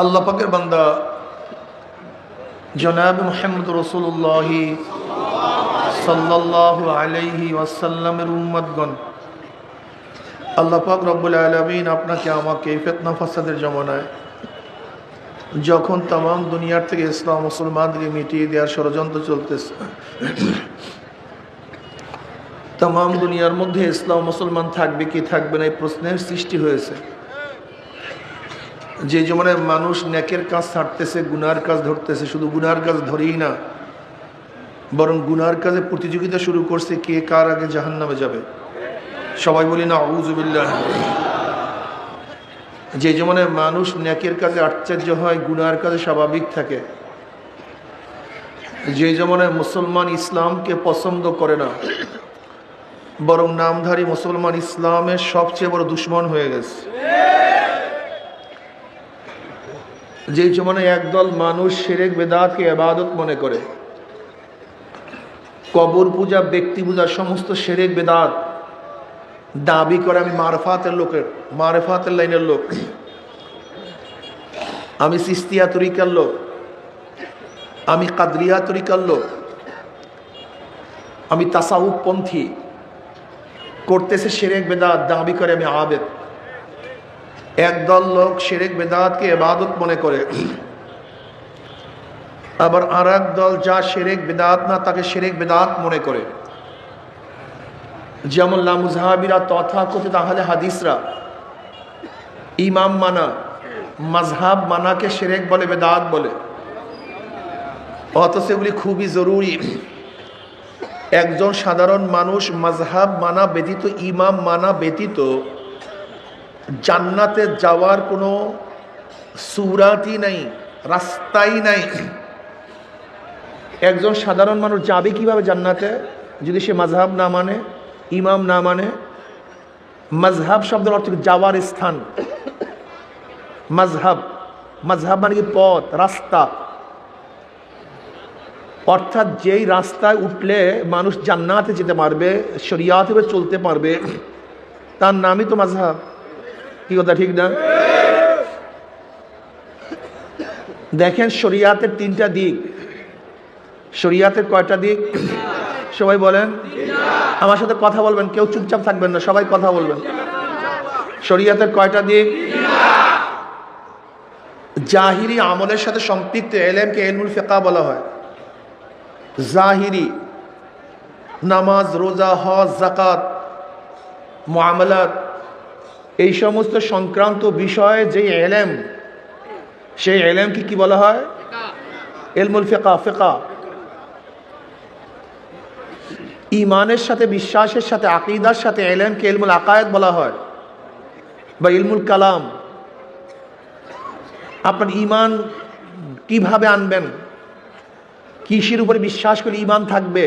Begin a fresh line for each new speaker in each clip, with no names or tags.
আল্লাহ পাকের বান্দা জনাব মুহাম্মদ রাসূলুল্লাহ সাল্লাল্লাহু আলাইহি ওয়াসাল্লামের উম্মতগণ, আল্লাহ পাক রব্বুল আলামিন আপনাকে আমাকে ফিতনা ফাসাদের জমানায় যখন তাম দুনিয়ার থেকে ইসলাম মুসলমানদেরকে মিটিয়ে দেওয়ার ষড়যন্ত্র চলতেছে, তাম দুনিয়ার মধ্যে ইসলাম মুসলমান থাকবে কি থাকবে না এই প্রশ্নের সৃষ্টি হয়েছে। যে জমানায় মানুষ নেকের কাজ ছাড়তেছে, গুনার কাজ ধরতেছে, শুধু গুনার কাজ ধরেই না, বরং গুনার কাজে প্রতিযোগিতা শুরু করছে কে কার আগে জাহান্নামে যাবে। সবাই বলি না আউযু বিল্লাহ। যে জমানায় মানুষ নেকের কাজে আশ্চর্য হয়, গুনার কাজে স্বাভাবিক থাকে, যে জমানায় মুসলমান ইসলামকে পছন্দ করে না, বরং নামধারী মুসলমান ইসলামের সবচেয়ে বড় দুশ্মন হয়ে গেছে। যে জমানায় একদল মানুষ শিরক বেদাতকে ইবাদত মনে করে, কবর পূজা, ব্যক্তি পূজা, সমস্ত শিরক বেদাত দাবি করে আমি মারফাতের লাইনের লোক, আমি চিশতিয়া তরিকার লোক, আমি কাদরিয়া তরিকার লোক, আমি তাসাউফ পন্থী, করতেছে শিরক বেদাত, দাবি করে আমি আবেদ। একদল লোক শিরক বেদাতকে ইবাদত মনে করে, আবার আর এক দল যা শিরক বেদাত না তাকে শিরক বেদাত মনে করে। যেমন লামুজহাবিরা, তথাকথিত আহলে হাদিসরা ইমাম মানা, মাযহাব মানাকে শিরক বলে, বেদাত বলে, অথচ এগুলি খুবই জরুরি। একজন সাধারণ মানুষ মাযহাব মানা ব্যতীত, ইমাম মানা ব্যতীত জান্নাতে যাওয়ার কোনো সূরাতই নাই, রাস্তাই নাই। একজন সাধারণ মানুষ যাবে কিভাবে জান্নাতে যদি সে মাযহাব না মানে, ইমাম না মানে? মাযহাব শব্দের অর্থ যাওয়ার স্থান। মাযহাব মানে কি? পথ, রাস্তা। অর্থাৎ যেই রাস্তায় উঠলে মানুষ জান্নাতে যেতে পারবে, শরিয়াতে চলতে পারবে, তার নামই তো মাযহাব। কি কথা ঠিক না? দেখেন, শরিয়াতের তিনটা দিক। শরিয়াতের কয়টা দিক? সবাই বলেন, আমার সাথে কথা বলবেন, কেউ চুপচাপ থাকবেন না, সবাই কথা বলবেন। শরিয়াতের কয়টা দিক? জাহিরি আমলের সাথে সম্পৃক্ত এলেমকে ইলমুল ফিকহ বলা হয়। জাহিরি নামাজ, রোজা, হজ, যাকাত, মুআমালাত, এই সমস্ত সংক্রান্ত বিষয়ে যে এলেম, সেই এলেমকে কি বলা হয়? ইলমুল ফিকহ। ইমানের সাথে, বিশ্বাসের সাথে, আকীদার সাথে এলেমকে ইলমুল আকায়েদ বলা হয় বা ইলমুল কালাম। আপনার ইমান কিভাবে আনবেন, কিসের উপরে বিশ্বাস করলে ইমান থাকবে,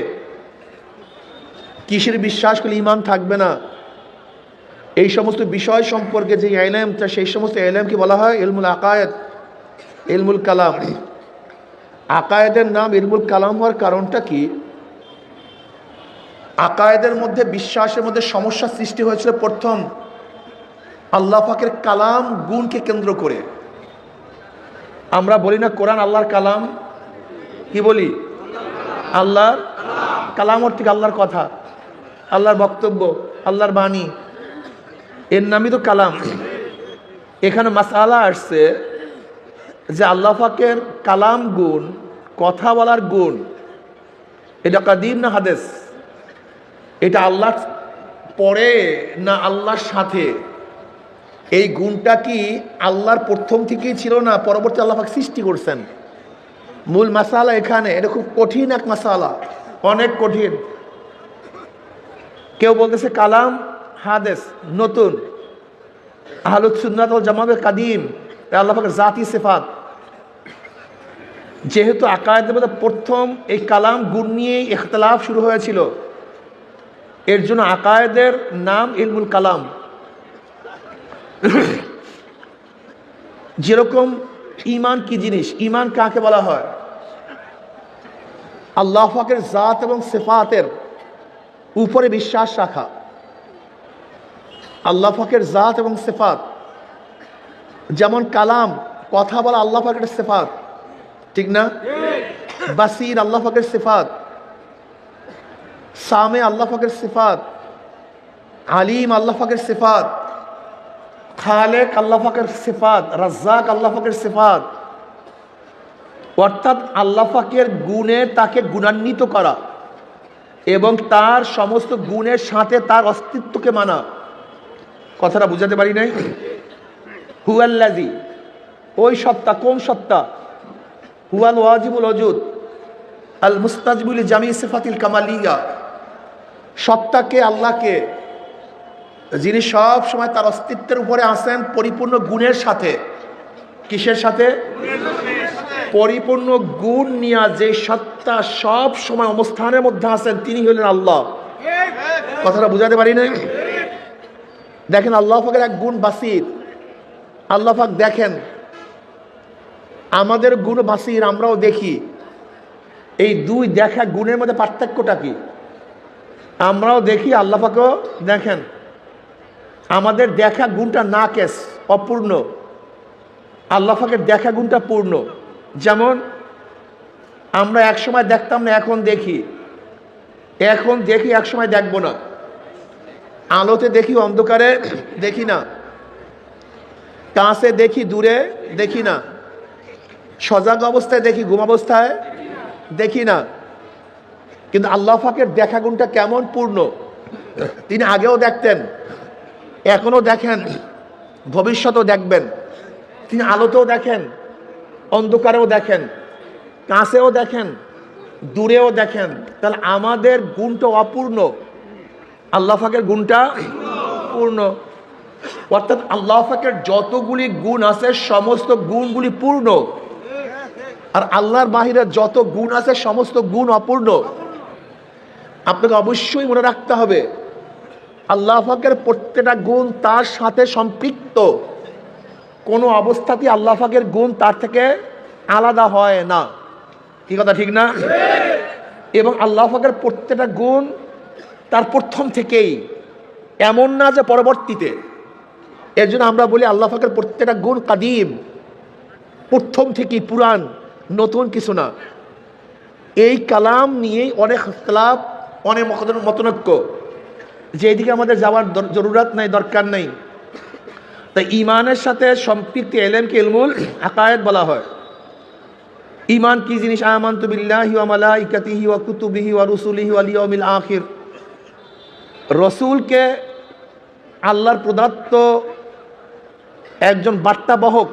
কিসের বিশ্বাস করলে ইমান থাকবে না, এই সমস্ত বিষয় সম্পর্কে যে এলেমটা, সেই সমস্ত এলেমকে বলা হয় ইলমুল আকায়েদ, ইলমুল কালাম। আকায়েদের নাম ইলমুল কালাম হওয়ার কারণটা কি? আকায়েদের মধ্যে, বিশ্বাসের মধ্যে সমস্যা সৃষ্টি হয়েছিল প্রথম আল্লাহ পাকের কালাম গুণকে কেন্দ্র করে। আমরা বলি না কোরআন আল্লাহর কালাম? কি বলি? আল্লাহর কালাম অর্থ কি? আল্লাহর কথা, আল্লাহর বক্তব্য, আল্লাহর বাণী, এর নামই তো কালাম। এখানে মাসআলা আসছে যে আল্লাহ পাকের কালাম গুণ, কথা বলার গুণ, এটা কাদিম না হাদিস? এটা আল্লাহর পরে না আল্লাহর সাথে? এই গুণটা কি আল্লাহর প্রথম থেকেই ছিল না পরবর্তী আল্লাহ পাক সৃষ্টি করছেন? মূল মাসালা এখানে। এটা খুব কঠিন এক মাসালা, অনেক কঠিন। কেউ বলতেছে কালাম হাদিস নতুন, আহলুস সুন্নাত ওয়াল জামাতের কাদিম, আল্লাহ পাকের জাতি সিফাত। যেহেতু আকায়েদের মধ্যে প্রথম এই কালাম গুণ নিয়ে ইখতিলাফ শুরু হয়েছিল, এর জন্য আকায়েদের নাম ইলমুল কালাম। যেরকম ঈমান কি জিনিস, ঈমান কাকে বলা হয়? আল্লাহ পাকের জাত এবং সিফাতের উপরে বিশ্বাস রাখা। আল্লাহ পাকের জাত এবং সিফাত, যেমন কালাম কথা বলা আল্লাহ পাকের সিফাত, ঠিক না? বাসির আল্লাহ পাকের সিফাত, সামে আল্লাহ পাকের সিফাত, আলিম আল্লাহ পাকের সিফাত, খালেক আল্লাহ পাকের সিফাত, রাজ্জাক আল্লাহ পাকের সিফাত। অর্থাৎ আল্লাহ পাকের গুণে তাকে গুণান্বিত করা এবং তার সমস্ত গুণের সাথে তার অস্তিত্বকে মানা। কথাটা বুঝাতে পারি নাই? হুয়াল্লাযী, ওই সত্তা, কোন সত্তা? হুয়াল ওয়াজিবুল ওজুদ আল মুস্তাজিবুল জামি সিফাতিল কামালিয়া, সত্তাকে, আল্লাহকে, যিনি সব সময় তার অস্তিত্বের উপরে আছেন পরিপূর্ণ গুণের সাথে। কিসের সাথে? পরিপূর্ণ গুণ নিয়ে যে সত্তা সব সময় অবস্থানের মধ্যে আছেন তিনি হলেন আল্লাহ। কথাটা বুঝাতে পারি না? দেখেন আল্লাহ পাকের এক গুণ বাসির। আল্লাহ পাক দেখেন, আমাদের গুণ বাসির, আমরাও দেখি। এই দুই দেখা গুণের মধ্যে পার্থক্যটা কি? আমরাও দেখি, আল্লাহ পাকও দেখেন। আমাদের দেখা গুণটা নাকেস, অপূর্ণ। আল্লাহ পাকের দেখা গুণটা পূর্ণ। যেমন আমরা এক সময় দেখতাম না, এখন দেখি। এখন দেখি, এক সময় দেখবো না। আলোতে দেখি, অন্ধকারে দেখি না। কাছে দেখি, দূরে দেখি না। সজাগ অবস্থায় দেখি, ঘুম অবস্থায় দেখি না। কিন্তু আল্লাহ পাকের দেখা গুণটা কেমন পূর্ণ! তিনি আগেও দেখতেন, এখনো দেখেন, ভবিষ্যতেও দেখবেন। তিনি আলোতেও দেখেন, অন্ধকারেও দেখেন, কাছেও দেখেন, দূরেও দেখেন। তাহলে আমাদের গুণটা অপূর্ণ, আল্লাহ পাকের গুণটা পূর্ণ। অর্থাৎ আল্লাহ পাকের যতগুলি গুণ আছে সমস্ত গুণগুলি পূর্ণ, আর আল্লাহর বাহিরে যত গুণ আছে সমস্ত গুণ অপূর্ণ। আপনাকে অবশ্যই মনে রাখতে হবে, আল্লাহ পাকের প্রত্যেকটা গুণ তার সাথে সম্পৃক্ত। কোনো অবস্থাতেই আল্লাহ পাকের গুণ তার থেকে আলাদা হয় না। কি কথা ঠিক না? এবং আল্লাহ পাকের প্রত্যেকটা গুণ তার প্রথম থেকেই, এমন না যে পরবর্তীতে। এর জন্য আমরা বলি আল্লাহ পাকের প্রত্যেকটা গুণ কাদিম, প্রথম থেকেই, পুরান, নতুন কিছু না। এই কালাম নিয়েই অনেক ইখতিলাফ, অনেক মতনৈক্য, যেদিকে আমাদের যাওয়ার জরুরত নাই, দরকার নেই। তাই ইমানের সাথে সম্পৃক্ত এলেমকে ইলমুল আকায়েদ বলা হয়। ইমান কি জিনিস? আমানতু বিল্লাহি ওয়া মালাইকাতিহি ওয়া কুতুবিহি ওয়া রুসুলিহি ওয়াল ইয়াউমিল আখির। রসুলকে আল্লাহর প্রদত্ত একজন বার্তাবহক,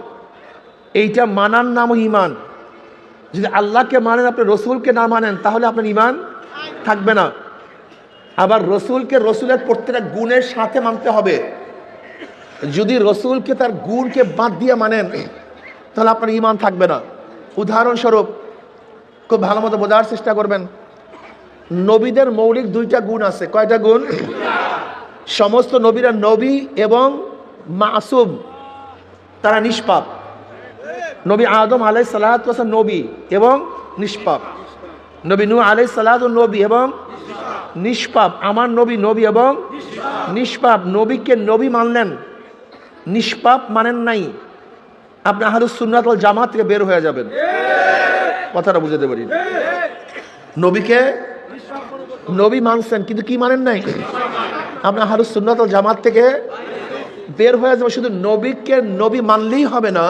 এইটা মানার নামও ইমান। যদি আল্লাহকে মানেন, আপনি রসুলকে না মানেন, তাহলে আপনার ইমান থাকবে না। আবার রসুলকে রসুলের প্রত্যেকটা গুণের সাথে মানতে হবে। যদি রসুলকে তার গুণকে বাদ দিয়ে মানেন, তাহলে আপনার ইমান থাকবে না। উদাহরণস্বরূপ, খুব ভালো মতো বোঝার চেষ্টা করবেন। নবীদের মৌলিক দুইটা গুণ আছে। কয়টা গুণ? সমস্ত নবীরা নবী এবং মাসুম, তারা নিষ্পাপ। নবী আদম আলাইহিস সালাতু ওয়াস সালাম নবী এবং নিষ্পাপ। নবী নূহ আলাইহিস সালাতু নবী এবং নিষ্পাপ। আমার নবী নবী এবং নিষ্পাপ। নবীকে নবী মানলেন, নিষ্পাপ মানেন নাই, আপনি আহলুস সুন্নাত ওয়াল জামাত থেকে বের হয়ে যাবেন। কথাটা বুঝাতে পারি? নবীকে নবী মানছেন, কিন্তু কি মানেন নাই, আপনি আহলুস সুন্নাত ওয়াল জামাত থেকে বের হয়ে যাবেন। শুধু নবীকে নবী মানলেই হবে না,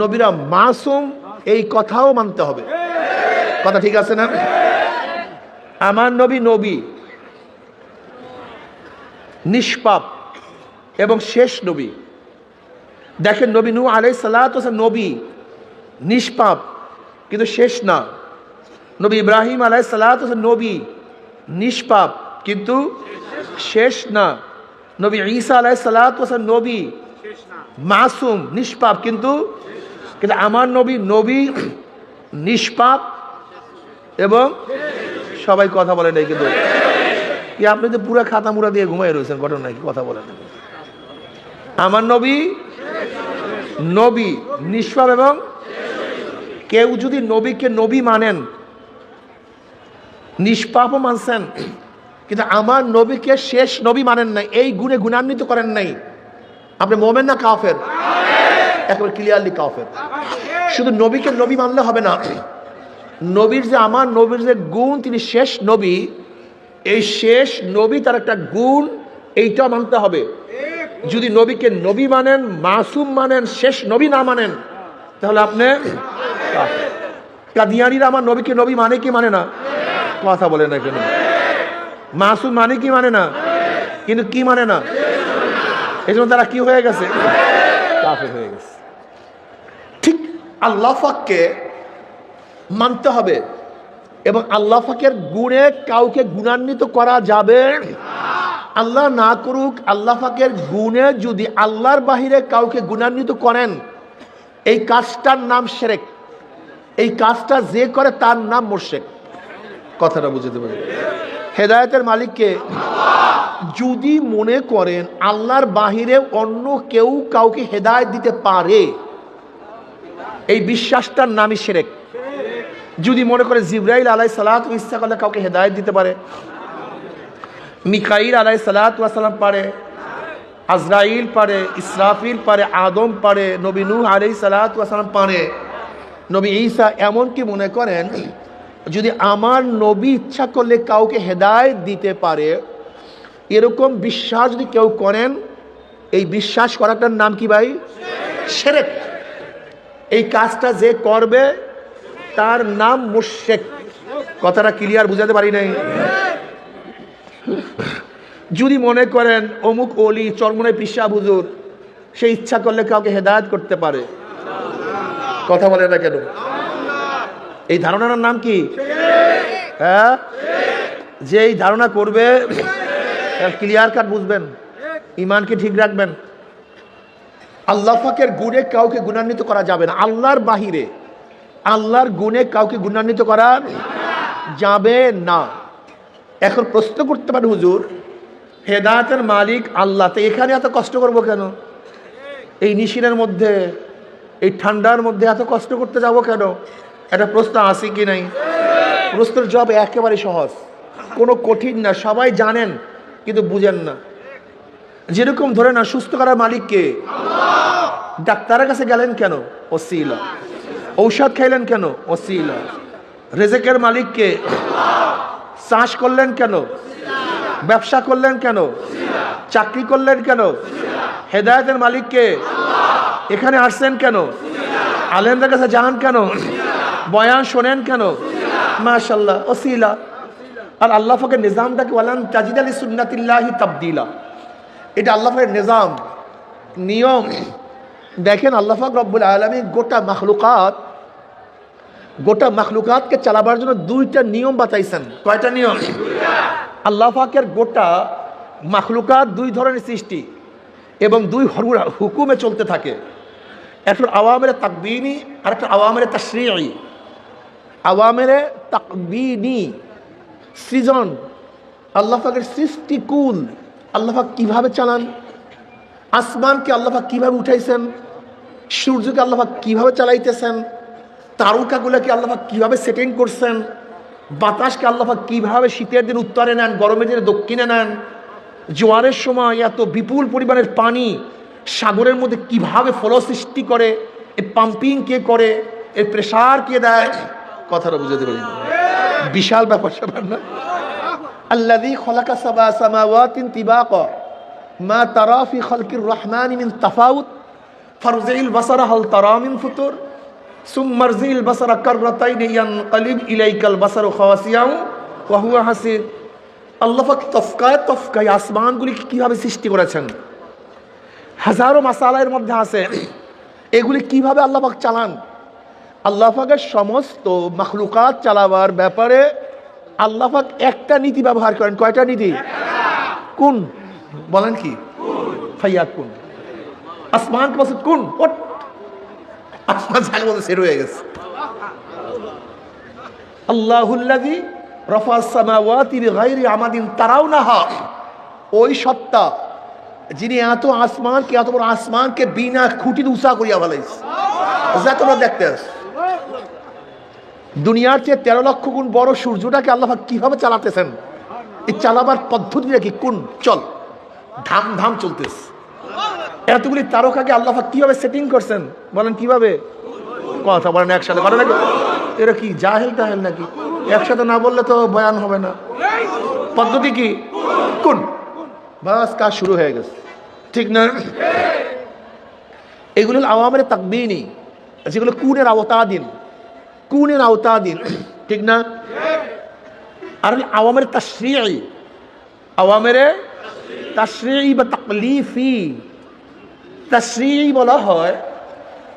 নবীরা মাসুম এই কথাও মানতে হবে। কথা ঠিক আছে না? আমার নবী নবী, নিষ্পাপ এবং শেষ নবী। দেখেন, নবী নূহ আলাইহিস সালাতু ওয়াস সালাম নবী, নিষ্পাপ, কিন্তু শেষ না। নবী ইব্রাহিম আলাইহিস সালাতু ওয়াস সালাম নবী, নিষ্পাপ, কিন্তু শেষ না। নবী ঈসা আলাইহিস সালাতু ওয়াস সালাম নবী, মাসুম, নিষ্পাপ, কিন্তু আমার নবী নবী, নিষ্পাপ এবং সবাই কথা বলে নাই। কিন্তু কি আপনি তো পুরো খাতা মুড়া দিয়ে ঘুমাই রয়েছেন, ঘটনা কি? কথা বলেন। আমার নবী নবী, নিষ্পাপ এবং কেউ যদি নবীকে নবী মানেন, নিষ্পাপও মানছেন, কিন্তু আমার নবীকে শেষ নবী মানেন নাই, এই গুণে গুণান্বিত করেন নাই, আপনি মোমেন না কাফের? একেবারে ক্লিয়ারলি কাফের। শুধু নবীকে নবী মানলে হবে না, নবীর যে আমার নবীর যে গুণ, তিনি শেষ নবী, এই শেষ নবী তার একটা গুণ, এইটা মানতে হবে। যদি নবীকে নবী মানেন, মাসুম মানেন, শেষ নবী না মানেন, তাহলে আপনি কাদিয়ানিরা আমার নবীকে নবী মানে কি মানে না? কথা বলে না কেন? মাসুম মানে কি মানে না? কিন্তু কি মানে না? এই জন্য তারা কি হয়ে গেছে? কাফের হয়ে গেছে। ঠিক আল্লাহ পাককে মানতে হবে এবং আল্লাহ পাকের গুণে কাউকে গুণান্বিত করা যাবে। আল্লাহ না করুক, আল্লাহ পাকের গুণে যদি আল্লাহর বাহিরে কাউকে গুণান্বিত করেন, এই কাজটার নাম শিরক। এই কাজটা যে করে তার নাম মুশরিক। কথাটা বুঝতে পারেন? হেদায়েতের মালিককে যদি মনে করেন আল্লাহর বাহিরে অন্য কেউ কাউকে হেদায়েত দিতে পারে, এই বিশ্বাসটার নামই শিরক। যদি মনে করে জিবরাইল আলাইহিস সালাতু ইচ্ছা করলে কাউকে হেদায়েত দিতে পারে, মিকাইল আলাইহিস সালাতু ওয়াস সালাম পারে, আজরাইল পারে, ইসরাফিল পারে, আদম পারে, নবী নূহ আলাইহিস সালাতু ওয়াস সালাম পারে, নবী ঈসা, এমনকি মনে করেন যদি আমার নবী ইচ্ছা করলে কাউকে হেদায়েত দিতে পারে, এরকম বিশ্বাস যদি কেউ করেন, এই বিশ্বাস করাটার নাম কি ভাই? শিরক। এই কাজটা যে করবে তার নাম মুশরিক। কথাটা ক্লিয়ার বুঝাতে পারি নাই? যদি মনে করেন অমুক ওলি চরমনাই পিসা হুজুর, সে ইচ্ছা করলে কাউকে হেদায়েত করতে পারে, কথা বলে না কেন? এই ধারণার নাম কি? হ্যাঁ, যে এই ধারণা করবে ক্লিয়ার কাট বুঝবেন, ইমানকে ঠিক রাখবেন। আল্লাহ পাকের গুণে কাউকে গুণান্বিত করা যাবে না, আল্লাহর বাহিরে আল্লাহর গুণে কাউকে গুণান্বিত করা যাবে না। এখন প্রশ্ন করতে পারে, হুজুর হেদায়েতের মালিক আল্লাহ, তো এখানে এত কষ্ট করব কেন? এই নিশিনের মধ্যে, এই ঠান্ডার মধ্যে এত কষ্ট করতে যাব কেন? একটা প্রশ্ন আছে কি নাই? প্রশ্নের জবাব একেবারে সহজ, কোনো কঠিন না, সবাই জানেন কিন্তু বুঝেন না। যেরকম ধরে না, সুস্থ করার মালিক কে? ডাক্তারের কাছে গেলেন কেন? ওসিলা। ঔষধ খাইলেন কেন? ওসিলা। রিজিকের মালিক কে? চাষ করলেন কেন? ব্যবসা করলেন কেন? চাকরি করলেন কেন? হেদায়েতের মালিক কে? এখানে আসছেন কেন? আলেমদের কাছে যান কেন? বয়ান শোনেন কেন? মাশাআল্লাহ, ওসিলা। আর আল্লাহ পাকের নিজামটাকে ওয়ালান তাজিদা লিসুন্নাতিল্লাহি তাবদীলা, এটা আল্লাহ পাকের নিজাম, নিয়ম। দেখেন আল্লাহ পাক রব্বুল আলামিন গোটা মাখলুকাতকে চালাবার জন্য দুইটা নিয়ম বাতাইছেন। কয়টা নিয়ম? আল্লাহ পাকের গোটা মাখলুকাত দুই ধরনের সৃষ্টি এবং দুই হুকুমে চলতে থাকে। একটা আওয়ামেরে তাকবীনি আর একটা আওয়ামেরে তাশরীঈ। আওয়ামেরে তাকবীনি সৃজন, আল্লাহ পাকের সৃষ্টিকুল, আল্লাহ পাক কিভাবে চালান, আসমানকে আল্লাহ পাক কিভাবে উঠাইছেন, সূর্যকে আল্লাহ পাক কিভাবে চালাইতেছেন, তারকাগুলোকে আল্লাহ পাক কিভাবে সেটিং করছেন, বাতাসকে আল্লাহ পাক কিভাবে শীতের দিন উত্তরে নেন, গরমের দিনে দক্ষিণে নেন, জোয়ারের সময় এত বিপুল পরিমাণের পানি সাগরের মধ্যে কিভাবে ফ্লো সৃষ্টি করে, এর পাম্পিং কে করে, এর প্রেসার কে দেয়। কথাটা বুঝতে পারি, বিশাল ব্যাপার স্যাপার না? আল্লাযী খালাকা সাবআ সামাওয়াতিন তিবাকা মা তারা ফি খালকির রহমানি মিন তাফাউত ফারজিল বাসারা হাল তারা মিন ফুতুর সুম্মা রজিল বাসারা কাররাতাইনি ইয়ানকালিব ইলাইকাল বাসারু খাওয়াসিয়াও ওয়া হুয়া হাসির। আল্লাহ পাক তফকায় আসমানগুলিকে কিভাবে সৃষ্টি করেছেন, হাজারো মাসালার মধ্যে আছে, এগুলি কিভাবে আল্লাহ পাক চালান। আল্লাহ পাকের সমস্ত মাখলুকাত চালাবার ব্যাপারে আল্লাহ পাক একটা নীতি ব্যবহার করেন। কয়টা নীতি? কোন বলেন? কি? ফাইয়াত কোন। আসমানকে বলছে কোন, ওট, আসমান জায়গা বলতে সেট হয়ে গেছে। আল্লাহুল্লাযী রাফা'আস সামাওয়াতি বিগাইরি আমাদিন তারাউনাহা, ওই সত্তা যিনি এত আসমানকে, এত বড় আসমানকে বিনা খুঁটিতে উঁচা করিয়া ফেলাইছে, যা তোমরা দেখতে আস। দুনিয়ার চেয়ে 13 লক্ষ গুণ বড় সূর্যটাকে আল্লাহ কিভাবে চালাতেছেন, এই চালাবার পদ্ধতিটা কি? কোন চল ধাম ধাম চলতেছে। এতগুলি তারকাকে আল্লাহ পাক কিভাবে সেটিং করছেন বলেন? কিভাবে? কথা বলেন একসাথে, ভালো লাগে। এরা কি জাহেল টাহেল নাকি? একসাথে না বললে তো বয়ান হবে না। পদ্ধতি কি? কোন বাস কাজ শুরু হয়ে গেছে, ঠিক না? এগুলো আওয়ামের তাকবীনি, যেগুলো কুনের আওতাদিন, কুনের আওতাদিন, ঠিক না? আর আওয়ামের তাশরিঈ, আওয়ামের তাশরিঈ বা তাকলিফি। তাশরিঈ বলা হয়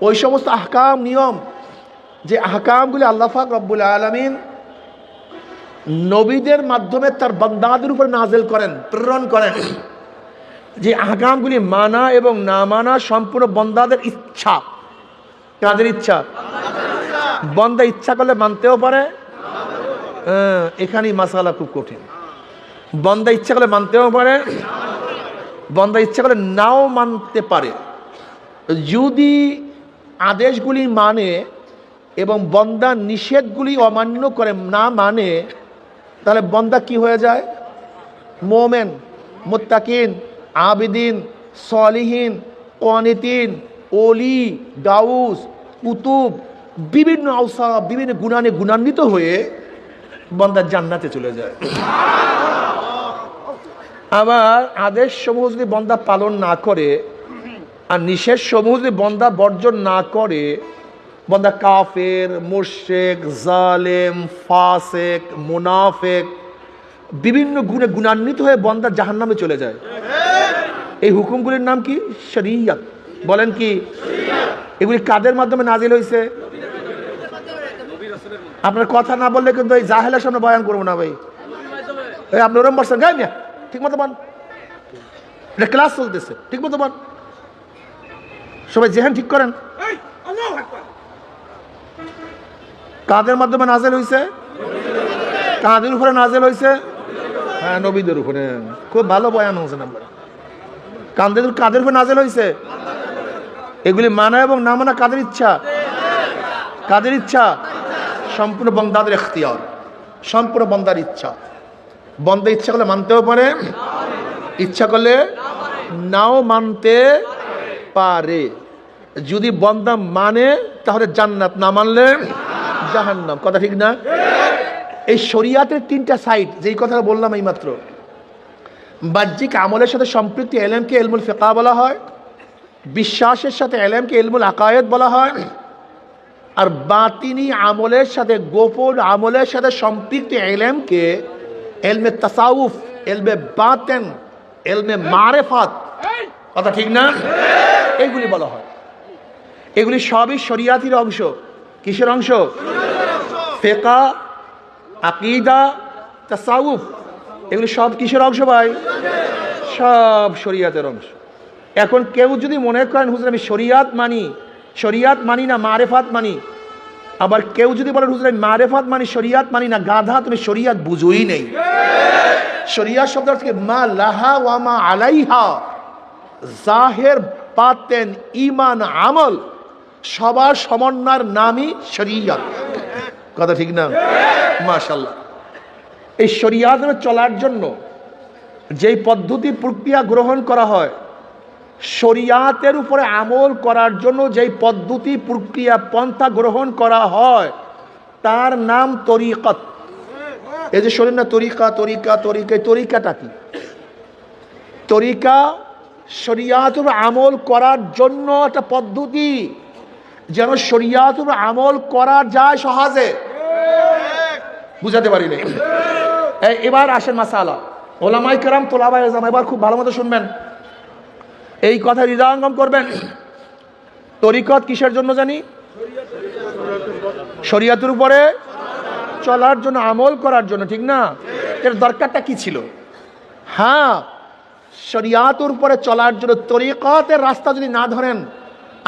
ওই সমস্ত আহকাম, নিয়ম, যে আহকামগুলি আল্লাহ পাক রব্বুল আলামিন নবীদের মাধ্যমে তার বান্দাদের উপর নাযিল করেন, প্রেরণ করেন। যে আহকামগুলি মানা এবং না মানা সম্পূর্ণ বান্দাদের ইচ্ছা। কাদের ইচ্ছা? বান্দা ইচ্ছা করলে মানতেও পারে, এখানেই মাসালা খুব কঠিন। বান্দা ইচ্ছা করলে মানতেও পারে, বান্দা ইচ্ছা করলে নাও মানতে পারে। যদি আদেশগুলি মানে এবং বান্দা নিষেধগুলি অমান্য করে না মানে, তাহলে বান্দা কি হয়ে যায়? মোমেন, মুত্তাকিন, আবিদিন, সলিহিন, কানিতিন, ওলি, গাউস, কুতুব, বিভিন্ন আওসাফ, বিভিন্ন গুণানে গুণান্বিত হয়ে বান্দা জান্নাতে চলে যায়। আবার আদেশ সমূহ যদি বান্দা পালন না করে আর নিষেধ সমূহ যদি বান্দা বর্জন না করে, বান্দা কাফের, মুশরিক, জালেম, ফাসিক, মুনাফিক, বিভিন্ন গুণে গুণান্বিত হয়ে বান্দা জাহান্নামে চলে যায়। এই হুকুমগুলির নাম কি? শরীয়ত। বলেন কি? এগুলি কাদের মাধ্যমে নাজিল হয়েছে? আপনার কথা না বললে কিন্তু এই জাহেলের সামনে বয়ান করবো না ভাই। এই আপনি ওরম বলছেন, গাই মিয়া ঠিক মতো বল, এটা ক্লাস চলতেছে, ঠিক মতো বল। সবাই জেহান ঠিক করেন। কাদের মাধ্যমে নাজিল হয়েছে? কাদের উপরে নাজিল হয়েছে? হ্যাঁ, নবীদের উপরে। খুব ভালো বয়ান হয়েছে নাম্বার। কাদের উপরে নাজিল হয়েছে? এগুলি মানা এবং না মানা কাদের ইচ্ছা? কাদের ইচ্ছা? সম্পূর্ণ বান্দাদের ইখতিয়ার, সম্পূর্ণ বান্দার ইচ্ছা। বান্দা ইচ্ছা করলে মানতেও পারে, ইচ্ছা করলে নাও মানতে পারে। যদি বান্দা মানে তাহলে জান্নাত, না মানলে জাহান্নাম। কথা ঠিক না? এই শরিয়াতের তিনটা সাইড, যেই কথাটা বললাম এই মাত্র। বাহ্যিক আমলের সাথে সম্পৃক্ত এলেমকে ইলমুল ফিকহ বলা হয়, বিশ্বাসের সাথে এলেমকে ইলমুল আকায়েদ বলা হয়, আর বাতিনি আমলের সাথে, গোপন আমলের সাথে সম্পৃক্ত এলেমকে ইলমে তাসাউফ, ইলমে বাতেন, ইলমে মারিফাত। কথা ঠিক না? এইগুলি বলা হয়। এগুলি সবই শরিয়াতের অংশ। কিসের অংশ? ফিকহ, আকীদা, তাসাউফ, এগুলি সব কিসের অংশ ভাই? সব শরিয়াতের অংশ। এখন কেউ যদি মনে করেন হুজুর আমি শরিয়াত মানি না, মারেফাত মানি, আবার কেউ যদি বলেন হুজুর আমি মারেফাত মানি, শরিয়াত মানি না, গাধা, তুমি শরিয়াত বুঝোই নেই। শরিয়াত শব্দ থেকে মা লাহা ওয়া মা আলাইহা, জাহের, বাতেন, ঈমান, আমল সবার সমন্বয়ের নামই শরিয়াত। কথা ঠিক না? মাশাআল্লাহ। এই শরিয়াতের চলার জন্য যেই পদ্ধতি প্রক্রিয়া গ্রহণ করা হয়, শরিয়াতের উপরে আমল করার জন্য যেই পদ্ধতি প্রক্রিয়া পন্থা গ্রহণ করা হয়, তার নাম তরিকত। এই যে শরীর না, তরিকাটা কি? তরিকা শরিয়াতের আমল করার জন্য একটা পদ্ধতি, যেন শরিয়াতের আমল করা যায় সহজে। বুঝাতে পারি না। এবার আসেন মাসালা। ওলামায়ে কেরাম, তোলাবায়ে ইলম, এবার খুব ভালো মতো শুনবেন, এই কথা হৃদয়ঙ্গম করবেন। তরিকত কিসের জন্য জানি? শরিয়াতের উপরে চলার জন্য, আমল করার জন্য, ঠিক না? এর দরকারটা কি ছিল? হ্যাঁ, শরিয়াতের উপরে চলার জন্য তরিকতের রাস্তা যদি না ধরেন,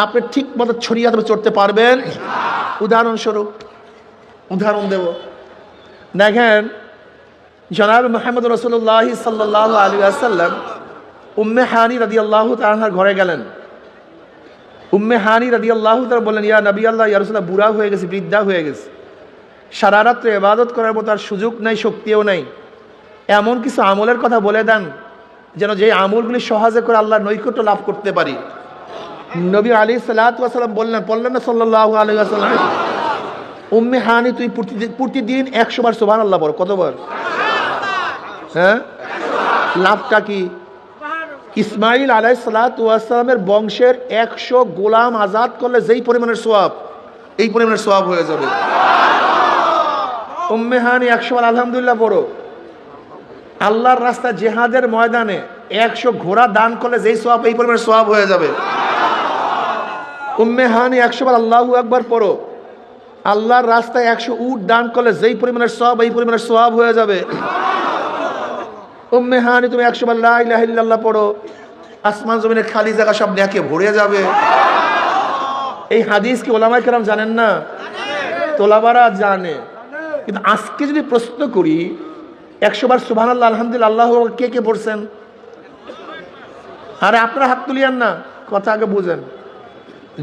আপনি ঠিক মতো শরিয়াতে চড়তে পারবেন? উদাহরণ দেব। দেখেন, জনাব মুহাম্মদ রাসূলুল্লাহ সাল্লাল্লাহু আলাইহি ওয়াসাল্লাম উম্মে হানি রাদিয়াল্লাহু তাআলার ঘরে গেলেন। উম্মে হানি রাদিয়াল্লাহু তাআলা বললেন, ইয়া নবী আল্লাহ, ইয়া রাসূলুল্লাহ, বুড়া হয়ে গেছে, বৃদ্ধা হয়ে গেছে, সারা রাত্র ইবাদত করার মতো আর সুযোগ নাই, শক্তিও নাই, এমন কিছু আমলের কথা বলে দেন যেন যে আমলগুলি সহজে করে আল্লাহর নৈকট্য লাভ করতে পারি। নবী আলাইহিস সালাতু ওয়াস সালাম বললেন না সাল্লাল্লাহু আলাইহি ওয়াসাল্লাম, উম্মে হানি তুই প্রতিদিন 100 বার সুবহানাল্লাহ বল। কতবার? হ্যাঁ, লাভটা কি? ইসমাইল আলাইহিস সালাতু ওয়াস সালামের বংশের 100 গোলাম আজাদ করলে যেই পরিমাণের সওয়াব, এই পরিমাণের সওয়াব হয়ে যাবে। উম্মে হানি 100 বার আলহামদুলিল্লাহ পড়ো। আল্লাহর রাস্তা জিহাদের ময়দানে 100 ঘোড়া দান করলে যেই সওয়াব, এই পরিমাণের সওয়াব হয়ে যাবে। উম্মে হানি 100 বার আল্লাহু আকবার পড়ো। আল্লাহর রাস্তায় 100 উট দান করলে যেই পরিমাণের সওয়াব, এই পরিমাণের সওয়াব হয়ে যাবে। উম্মে হানি তুমি 100 বার লা ইলাহা ইল্লাল্লাহ পড়ো, আসমান জমিনের খালি জায়গা সব নেকে ভরে যাবে। এই হাদিস কি ওলামায়ে কেরাম জানেন না? তোলাবারা জানে। কিন্তু আজকে যদি প্রশ্ন করি 100 বার সুবহানাল্লাহ আলহামদুলিল্লাহ আল্লাহু আকবার কে কে পড়ছেন? আরে আপনারা হাত তুলিয়েন না, কথা আগে বুঝেন।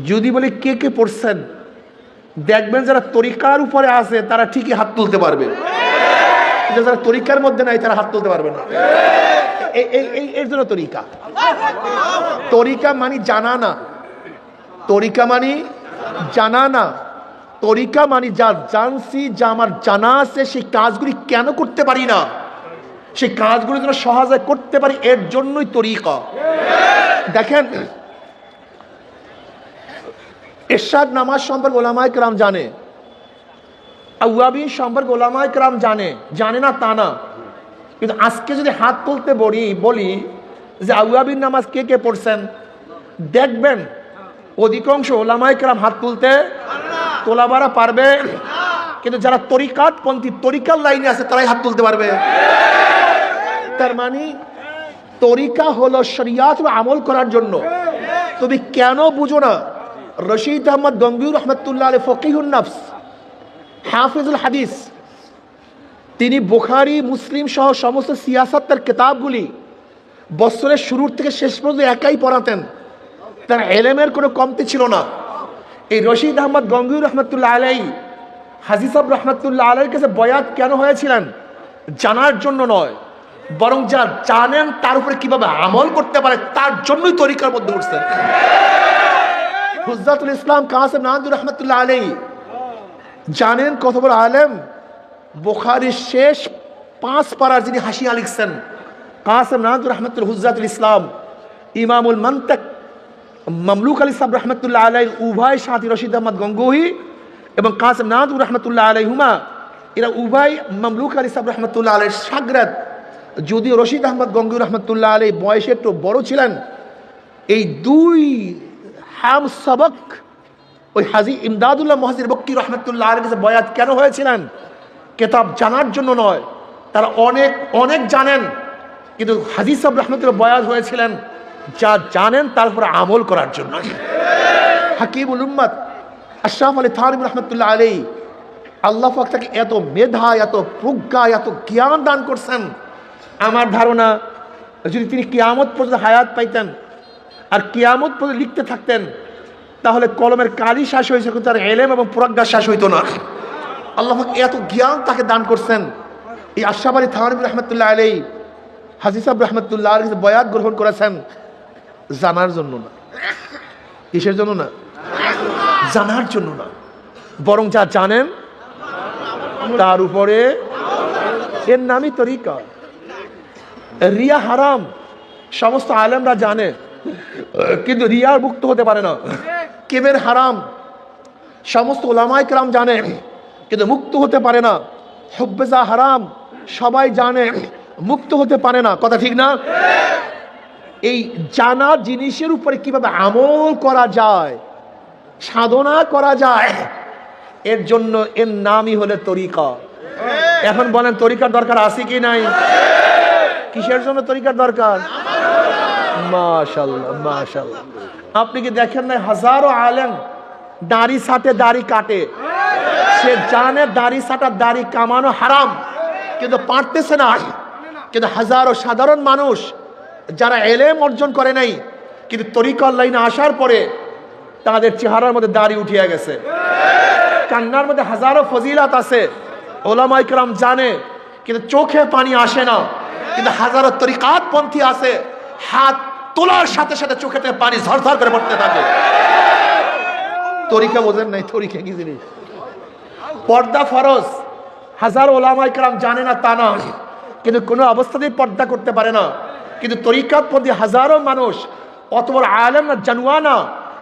যদি বলি কে কে পড়ছেন, দেখবেন যারা তরিকার উপরে আছে তারা ঠিকই হাত তুলতে পারবে, যারা তরিকার মধ্যে নাই তারা হাত তুলতে পারবে না। এর জন্য তরিকা মানে জানা না, তরিকা মানে জানা না, তরিকা মানে যা জানছি, যা আমার জানা আছে, সেই কাজগুলি কেন করতে পারি না, সেই কাজগুলি যেন সহজে করতে পারি, এর জন্যই তরিকা। দেখেন, ইরশাদ নামাজ সম্পর্কে ওলামায়ে কেরাম জানে, আওয়াবিন সম্পর্কে ওলামায়ে কেরাম জানে না তা না। কিন্তু আজকে যদি হাত তুলতে বলি যে আওয়াবিন নামাজ কে কে পড়ছেন, দেখবেন অধিকাংশ ওলামায়ে কেরাম হাত তুলতে, তোলাবারা পারবে, কিন্তু যারা তরিকাতপন্থী, তরিকার লাইনে আছে, তারাই হাত তুলতে পারবে। তার মানে তরিকা হলো শরিয়াত আমল করার জন্য। তুমি কেন বুঝো না? রশিদ আহমদ গঙ্গুহি রহমাতুল্লাহ আলাইহি ফকিহুন নফস, হাফিজুল হাদিস, তিনি বুখারী মুসলিম সহ সমস্ত সিয়াসতের কিতাবগুলি বছরের শুরুর থেকে শেষ পর্যন্ত একাই পড়াতেন। তার ইলমের কোনো কমতি ছিল না। এই রশিদ আহমদ গঙ্গুহি রহমাতুল্লাহ আলাইহি হাজী সাহেব রহমাতুল্লাহ আলাইহির কাছে বয়াত কেন হয়েছিলেন? জানার জন্য নয়, বরং যা জানেন তার উপরে কিভাবে আমল করতে পারে তার জন্যই তরিকার মধ্যে উঠছেন। হুজ্জাতুল ইসলাম কাসেম নানভী রহমাতুল্লাহ আলাইহি জানেন কত বড় আলেম? বুখারীর শেষ 5 পারার যিনি হাসিয়া লিখছেন, কাসেম নানভী রহমাতুল্লাহ, হুজ্জাতুল ইসলাম, ইমামুল মান্তাক মামলুক আলী সাহেব রহমাতুল্লাহ আলাইহি উভয় সাথী রশিদ আহমদ গঙ্গুহি এবং কাসেম নানভী রহমাতুল্লাহ আলাইহিমা, এরা উভয় মামলুক আলী সাহেব রহমাতুল্লাহ আলাইহির শাগরাদ। যদিও রশিদ আহমদ গঙ্গুহি রহমাতুল্লাহ আলাইহি বয়সে একটু বড় ছিলেন, এই দুই হাম সবক ওই হাজী ইমদাদুল্লাহ মুহাজির বক্কি রহমাতুল্লাহ আলাইহির কাছে বয়াত কেন হয়েছিলেন? কিতাব জানার জন্য নয়, তারা অনেক জানেন, কিন্তু হাজী সাহেব রহমাতুল্লাহ বয়াত হয়েছিলেন যা জানেন তার উপরে আমল করার জন্য। হাকিমুল উম্মত আশরাফ আলী থানভী রহমাতুল্লাহ আলাইহি, আল্লাহ পাক তাকে এত মেধা, এত প্রজ্ঞা, এত জ্ঞান দান করছেন। আমার ধারণা যদি তিনি কিয়ামত পর্যন্ত হায়াত পাইতেন আর কিয়ামত পর্যন্ত লিখতে থাকতেন, তাহলে কলমের কালি শেষ হয়েছে, কিন্তু তার ইলম এবং প্রজ্ঞা শেষ হইতো না। আল্লাহ পাক এত জ্ঞান তাকে দান করছেন। এই আশরাফ আলী থানভী রহমাতুল্লাহ আলাইহি হাজী সাহেব রহমাতুল্লাহ আলাইহি বয়াত গ্রহণ করেছেন জানার জন্য না। কিসের জন্য না? জানার জন্য না, বরং যা জানেন তার উপরে, এর নামই তরিকা। রিয়া হারাম সমস্ত আলেমরা জানে, কিন্তু রিয়ার মুক্ত হতে পারে না। কিবর হারাম সমস্ত উলামায়ে কেরাম জানে, কিন্তু মুক্ত হতে পারে না। হুব্বে হারাম সবাই জানে, মুক্ত হতে পারে না। কথা ঠিক না? এই জানা জিনিসের উপরে কিভাবে আমল করা যায়, সাধনা করা যায়, এর জন্য এর নামই হলো তরিকা। এখন বলেন তরিকার দরকার আছে কি নাই? কিসের জন্য তরিকার দরকার? মাশাআল্লাহ, মাশাআল্লাহ। আপনি কি দেখেন না হাজারো আলেম দাড়ি ছাটে, দাড়ি কাটে, সে জানে দাড়ি ছাটা, দাড়ি কামানো হারাম, কিন্তু পারতেছে না। কিন্তু হাজারো সাধারণ মানুষ যারা ইলম অর্জন করে নাই, কিন্তু তরিকার লাইনে আসার পরে তাদের চেহারার মধ্যে দাড়ি উঠিয়া গেছে, কান্নার মধ্যে হাজারো ফজিলাত আছে, ওলামায়ে কেরাম জানে, কিন্তু চোখে পানি আসে না। কিন্তু হাজারো তরিকাত পন্থী আছে, হাত তোলার সাথে সাথে চোখে থেকে পানি ঝরঝর করে পড়তে থাকে। তরিকা বোঝেন নাই? তরিকা কি জিনিস? পর্দা ফরজ, হাজার ওলামায়ে কেরাম জানে না তা না, কিন্তু কোনো অবস্থাতেই পর্দা করতে পারে না। কিন্তু তরিকাতপন্থী হাজারো মানুষ, অত বড় আলেম না, জানুয়া না,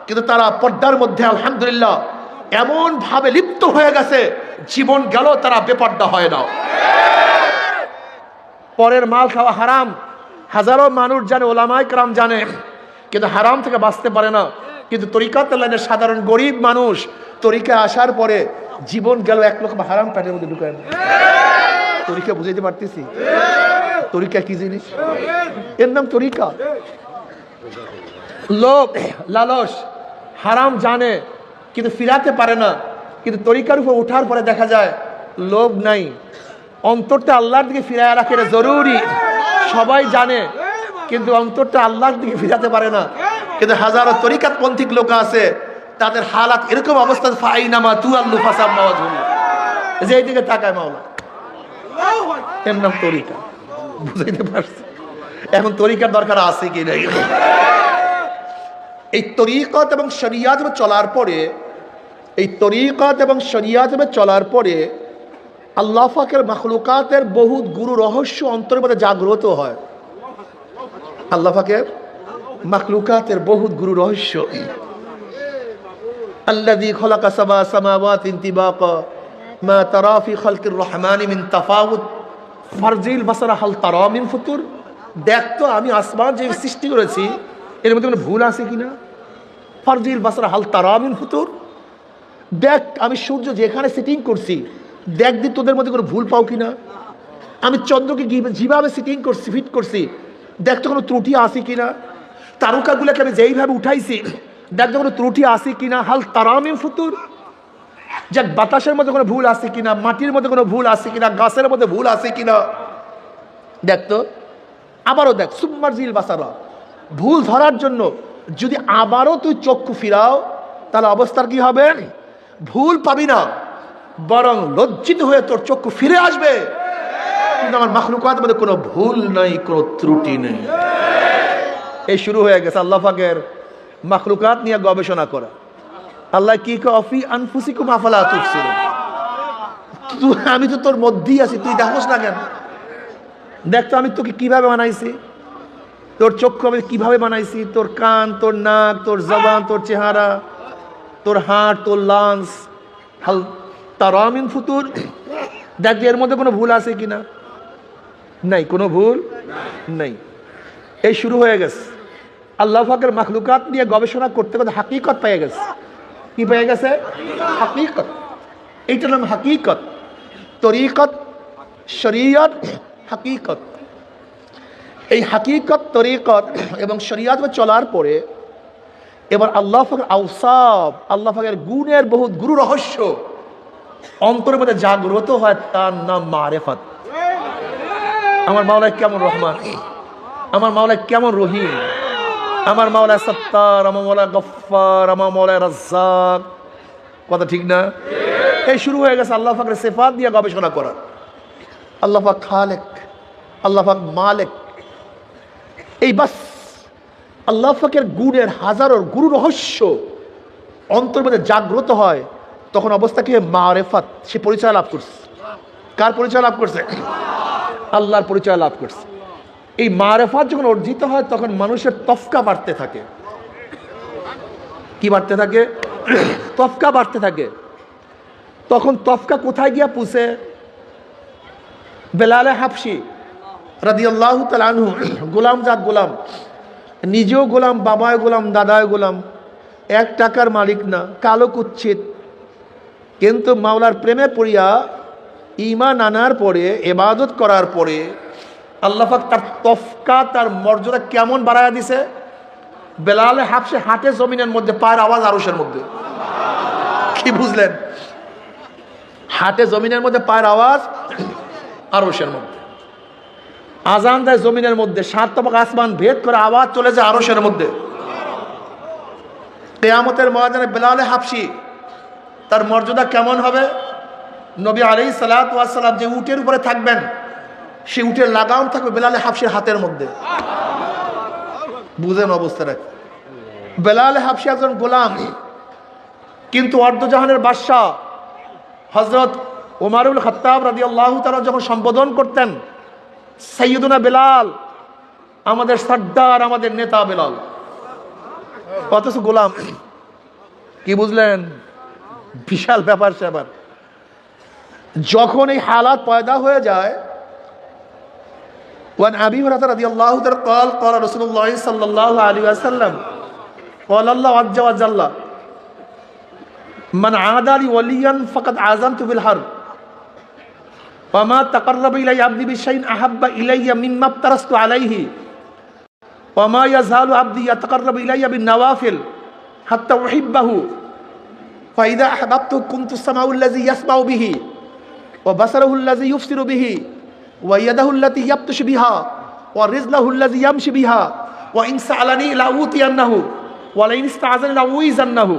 কিন্তু তারা পর্দার মধ্যে আলহামদুলিল্লাহ এমন ভাবে লিপ্ত হয়ে গেছে, জীবন গেল তারা বেপর্দা হয় না। পরের মাল খাওয়া হারাম, হাজারো মানুষ জানে, ওলামায়ে কেরাম জানে, কিন্তু হারাম থেকে বাঁচতে পারে না। কিন্তু তরিকাতের লাইনের সাধারণ গরিব মানুষ তরিকা আসার পরে জীবন গেল, এক লোক হারাম পেটের মধ্যে ঢুকায়। তরিকা বুঝাইতে পারতেছি? তরিকা কি জিনিস? এর নাম তরিকা। লোভ লালস হারাম জানে কিন্তু ফিরাতে পারে না, কিন্তু তরিকার উপর ওঠার পরে দেখা যায় লোভ নাই, অন্তরটা আল্লাহর দিকে ফিরায় রাখে, এটা জরুরি। সবাই জানে কিন্তু অন্তরটা আল্লাহর দিকে ফিরাতে পারে না। কিন্তু হাজারো তরিকাত পন্থিক লোক আছে, তাদের হালাত এরকম অবস্থা, ফাইনামা তুআল্লু ফাসাব মাওয়াজুল, যে এই দিকে তাকায় মাওলা। এর নাম তরিকা। বুঝাইতে পারছি? এখন তরিকার দরকার আছে কি নাই? এই তরিকত এবং শরিয়াত চলার পরে, এই তরিকত এবং শরিয়াত চলার পরে আল্লাহ পাকের মাখলুকাতের বহুত গুরু রহস্য অন্তরের মধ্যে জাগ্রত হয়। আল্লাহ পাকের মাখলুকাতের বহুত গুরু রহস্য। আল্লাযী খালাকা সাবা সামাওয়াতিন তিবাকা মা তারা ফি খালকির রহমানি মিন তাফাউত ফারজিল বাসারা হাল তারা মিন ফুতুর। দেখ তো আমি আসমান যে সৃষ্টি করেছি এর মধ্যে কোনো ভুল আছে কিনা। ফারজিল বাসারা হাল তারা মিন ফুতুর। দেখ আমি সূর্য যেখানে সেটিং করছি, দেখ দি তোদের মধ্যে কোনো ভুল পাও কিনা। আমি চন্দ্রকে যেভাবে সেটিং করছি, ফিট করছি, দেখ তো কোনো ত্রুটি আছে কিনা। তারকাগুলোকে আমি যেইভাবে উঠাইছি, দেখ তো কোনো ত্রুটি আছে কিনা। হাল তারা মিন ফুতুর। যাক বাতাসের মধ্যে কোনো ভুল আছে কিনা, মাটির মধ্যে কোনো ভুল আছে কিনা, গাছের মধ্যে ভুল আছে কিনা দেখ তো। আবারও দেখ সুম্মারজিল বাসারা, ভুল ধরার জন্য যদি আবারও তুই চক্ষু ফিরাও তাহলে অবস্থার কি হবে? ভুল পাবি না, বরং লজ্জিত হয়ে তোর চক্ষু ফিরে আসবে। কিন্তু আমার মাখলুকাতের মধ্যে কোনো ভুল নাই, কোনো ত্রুটি নেই। এই শুরু হয়ে গেছে আল্লাহ পাকের মাখলুকাত নিয়ে গবেষণা করা। আল্লাহ কি কফি আনফুসিকুম আফালা তুবসিরুন। আমি তো তোর মধ্যেই আছি, তুই দেখোস না কেন? দেখ তো আমি তোকে কিভাবে বানাইছি, তোর চক্ষু আমি কিভাবে বানাইছি, তোর কান, তোর নাক, তোর জবান, তোর চেহারা, তোর হাড়, তোর লাংস। হাল তারা মিন ফুতুর। দেখ এর মধ্যে কোনো ভুল আছে কিনা। নাই, কোনো ভুল নাই। এই শুরু হয়ে গেছে আল্লাহ পাকের মাখলুকাত নিয়ে গবেষণা করতে করতে হাকিকত পেয়ে গেছে। কি পেয়ে গেছে? হাকিকত। এইটার নাম হাকিকত। তরিকত, শরিয়ত, হাকিকত। এই হাকিকত, তরিকত এবং শরিয়ত চলার পরে এবার আল্লাহ পাকের আওসাফ, আল্লাহ পাকের গুণের বহুত গুরু রহস্য অন্তরের মধ্যে জাগ্রত হয়, তার নাম মারেফত। আমার মাওলা কেমন রহমান, আমার মাওলা কেমন রহিম, আমার মাওলা সত্তার, আমার মাওলা গফফার, আমার মাওলা রাজ্জাক। কথা ঠিক না? এই শুরু হয়ে গেছে আল্লাহ পাকের সিফাত দিয়ে গবেষণা করা। আল্লাহ পাক খালেক, আল্লাহ পাক মালিক। এই বাস আল্লাহ পাকের গুণের হাজারো গুরু রহস্য অন্তরের মধ্যে জাগ্রত হয়, তখন অবস্থা কি? মারেফত। সে পরিচয় লাভ করছে। কার পরিচয় লাভ করছে? আল্লাহর পরিচয় লাভ করছে। এই মারেফত যখন অর্জিত হয় তখন মানুষের তফকা বাড়তে থাকে। কি বাড়তে থাকে? তফকা বাড়তে থাকে। তখন তফকা কোথায় গিয়া পুষে? বেলালে হাবশি রাদিয়াল্লাহু তাআলা আনহু, গোলাম জাত গোলাম, নিজেও গোলাম, বাবায় গোলাম, দাদায় গোলাম, 1 টাকার মালিক না, কালো কুচ্ছিত, কিন্তু মাওলার প্রেমে পড়িয়া ঈমান আনার পরে, ইবাদত করার পরে আল্লাহ পাক তার তফকা, তার মর্যাদা কেমন বাড়ায়া দিছে। বেলালে হাবশি হাটে জমিনের মধ্যে, পায়ের আওয়াজ আরশের মধ্যে। কি বুঝলেন? হাটে জমিনের মধ্যে, পায়ের আওয়াজ আরশের মধ্যে। আজান দেয় জমিনের মধ্যে, 7 তবক আসমান ভেদ করে আওয়াজ চলে যায় আরশের মধ্যে। কিয়ামতের ময়দানে বেলালে হাবশি তার মর্যাদা কেমন হবে? নবী আলাইহিস সালাতু ওয়াস সালাম যে উটের উপরে থাকবেন, সে উটের লাগাম থাকবে বেলালে হাফসির হাতের মধ্যে। বুঝেন অবস্থাটা। বেলালে হাফসি একজন গোলাম, কিন্তু অর্ধজাহানের বাদশাহ হযরত ওমরুল খাত্তাব রাদিয়াল্লাহু তাআলা যখন সম্বোধন করতেন, সাইয়্যিদুনা বেলাল, আমাদের সর্দার, আমাদের নেতা বেলাল, অথচ গোলাম। কি বুঝলেন? বিশাল ব্যাপার স্যাপার। যখন এই হালাত পয়দা হয়ে যায়, ওয়ান আবি হুরায়রা রাদিয়াল্লাহু তাআলা قال قال رسول الله صلى الله عليه وسلم قال الله عز وجل من عادى لي وليا فقد عازمت بالحرب وما تقرب الي عبدي بشيء احب الي مما افترضت عليه وما يزال عبدي يتقرب الي بالنوافل حتى احبه فاذا احببته كنت السمع الذي يسمع به وبصره الذي يبصر به ويده التي يبطش بها ورجله الذي يمشي بها وإن سألني لأوتينه ولئن استعاذني لأعوذنه।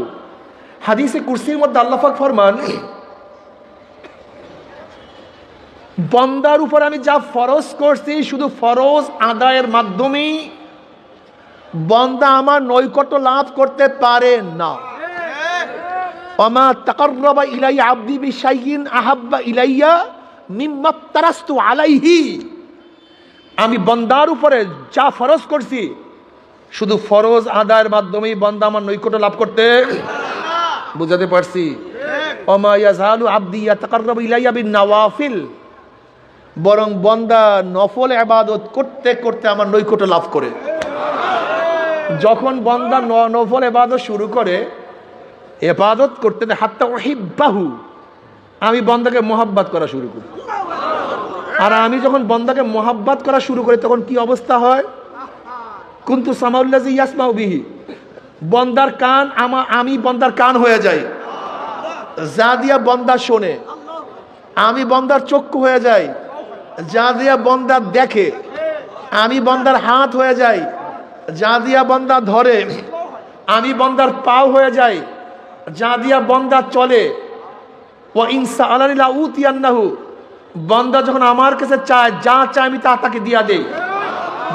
হাদিসে কুরসির মধ্যে আল্লাহ পাক ফরমান, বান্দার উপর আমি যা ফরজ করছি শুধু ফরজ আদায়ের মাধ্যমেই বান্দা আমার নৈকট্য লাভ করতে পারে না। ওমা তাকাররাবা ইলাইয়া আবদি বিশাইইন আহাব্বা ইলাইয়া মিম্মা তারাস্তু আলাইহি। আমি বান্দার উপরে যা ফরজ করছি শুধু ফরজ আদায়ের মাধ্যমেই বান্দা আমার নৈকট্য লাভ করতে। বুঝাতে পারছি? ওমা ইয়াজালু আবদি ইয়াতাকাররাবু ইলাইয়া বিন-নওয়াফিল, বরং বান্দা নফল ইবাদত করতে করতে আমার নৈকট্য লাভ করে। যখন বান্দা নফল ইবাদত শুরু করে, ইবাদত করতে হাত্তা উহিব্বাহু, আমি বান্দাকে মোহাব্বত করা শুরু করি। আর আমি যখন বান্দাকে মোহাব্বত করা শুরু করি তখন কি অবস্থা হয়? কুনতু সামাউল্লাযী ইয়াসমাউ বিহি, বান্দার কান আমি বান্দার কান হয়ে যাই, যা দিয়া বান্দা শোনে। আমি বান্দার চক্ষু হয়ে যাই, যা দিয়া বান্দা দেখে। আমি বান্দার হাত হয়ে যাই, যা দিয়া বান্দা ধরে। আমি বান্দার পাও হয়ে যাই, যা দিয়া বান্দা চলে। ওয়া ইন সাআলানি লাউতিয়ান্নাহু, বান্দা যখন আমার কাছে চায়, যা চায় আমি তা তাকে দিয়া দেই।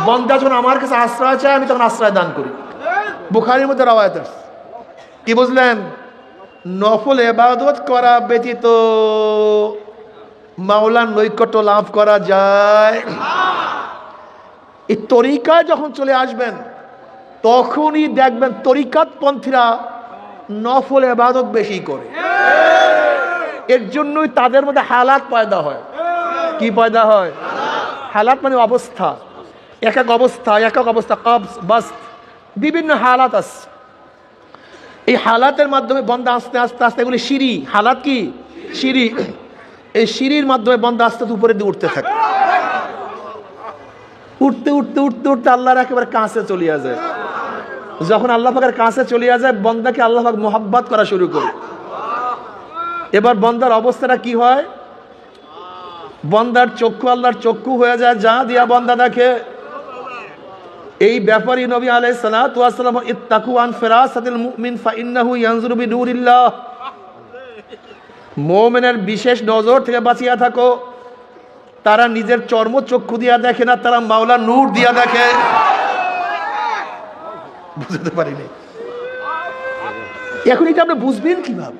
বান্দা যখন আমার কাছে আশ্রয় চায় আমি তখন আশ্রয় দান করি। বুখারীর মধ্যে রওয়ায়াত আছে। কি বুঝলেন? নফল ইবাদত করা ব্যতীত মাওলার নৈকট্য লাভ করা যায়। এই তরিকায় যখন চলে আসবেন তখনই দেখবেন তরিকাত পন্থীরা নফল ইবাদত বেশি করে। এর জন্যই তাদের মধ্যে হালাত পয়দা হয়। কি পয়দা হয়? হালাত মানে অবস্থা, এক এক অবস্থা, কবজ, বাস্ত, বিভিন্ন হালাত আছে। এই হালাতের মাধ্যমে বান্দা আস্তে আস্তে আস্তে, এগুলি সিঁড়ি। হালাত কি? সিঁড়ি। এই সিঁড়ির মাধ্যমে বান্দা আস্তে আস্তে উপরে দিয়ে উঠতে থাকে। উঠতে উঠতে উঠতে উঠতে আল্লাহর একেবারে কাছে চলিয়া যায়। যখন আল্লাহ পাকের কাছে চলিয়া যায়, বান্দাকে আল্লাহ পাক মোহাব্বত করা শুরু করে। এবার বান্দার অবস্থাটা কি হয়? বান্দার চক্ষু আল্লাহর চক্ষু হয়ে যায়, যা দিয়া বান্দা দেখে। এই ব্যাপারই নবী আলাইহিস সালাতু ওয়াস সালাম, ইত্তাকু আন ফিরাসাতিল মুমিন ফাইন্নাহু ইয়ানজুরু বিনুরিল্লাহ, মুমিনের বিশেষ নজর থেকে বাঁচিয়া থাকো। তারা নিজের চর্ম চক্ষু দিয়া দেখে না, তারা মাওলার নূর দিয়া দেখে। বুঝতে পারিনি। এখন এটা আপনি বুঝবেন কিভাবে?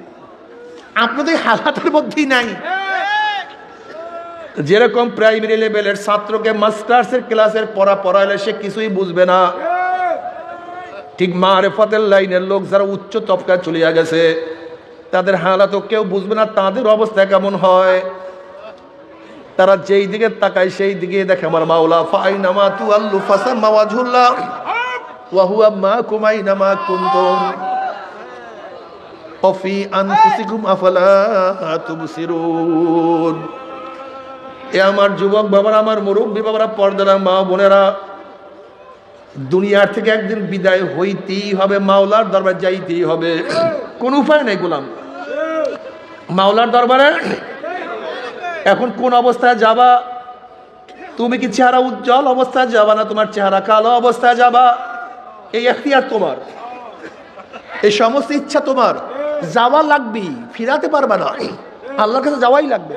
আপনাদের হালাতের মধ্যেই নাই। যেরকম প্রাইমারি লেভেলের ছাত্রকে মাস্টার্সের ক্লাসের পড়া পড়াইলে সে কিছুই বুঝবে না, ঠিক মারিফাতের লাইনের লোক যারা উচ্চ তবকায় চলিয়া গেছে তাদের হালাতও কেউ বুঝবে না। তাদের অবস্থা কেমন হয়? তারা যেই দিকে তাকায় সেই দিকে দেখে আমার মাওলা। ফাইনামা তুআল্লু ফাসাম্মা ওয়াজহুল্লাহ ওয়া হুয়া মাকুম আইনামা কুনতুম ওয়া ফি আনফুসিকুম আফালা তুবসিরুন। এ আমার যুবক বাবারা, আমার মুরব্বী বাবারা, পর্দারা মা বোনেরা, দুনিয়ার থেকে একদিন বিদায় হইতেই হবে, মাওলার দরবারে যাইতেই হবে। কোন উপায় নেই গোলাম। মাওলার দরবারে এখন কোন অবস্থায় যাবা? তুমি কি চেহারা উজ্জ্বল অবস্থায় যাবা, না তোমার চেহারা কালো অবস্থায় যাবা? এই এখতিয়ার তোমার, এই সমস্ত ইচ্ছা তোমার। যাওয়া লাগবে, ফিরাতে পারবা না, আল্লাহর কাছে যাওয়াই লাগবে।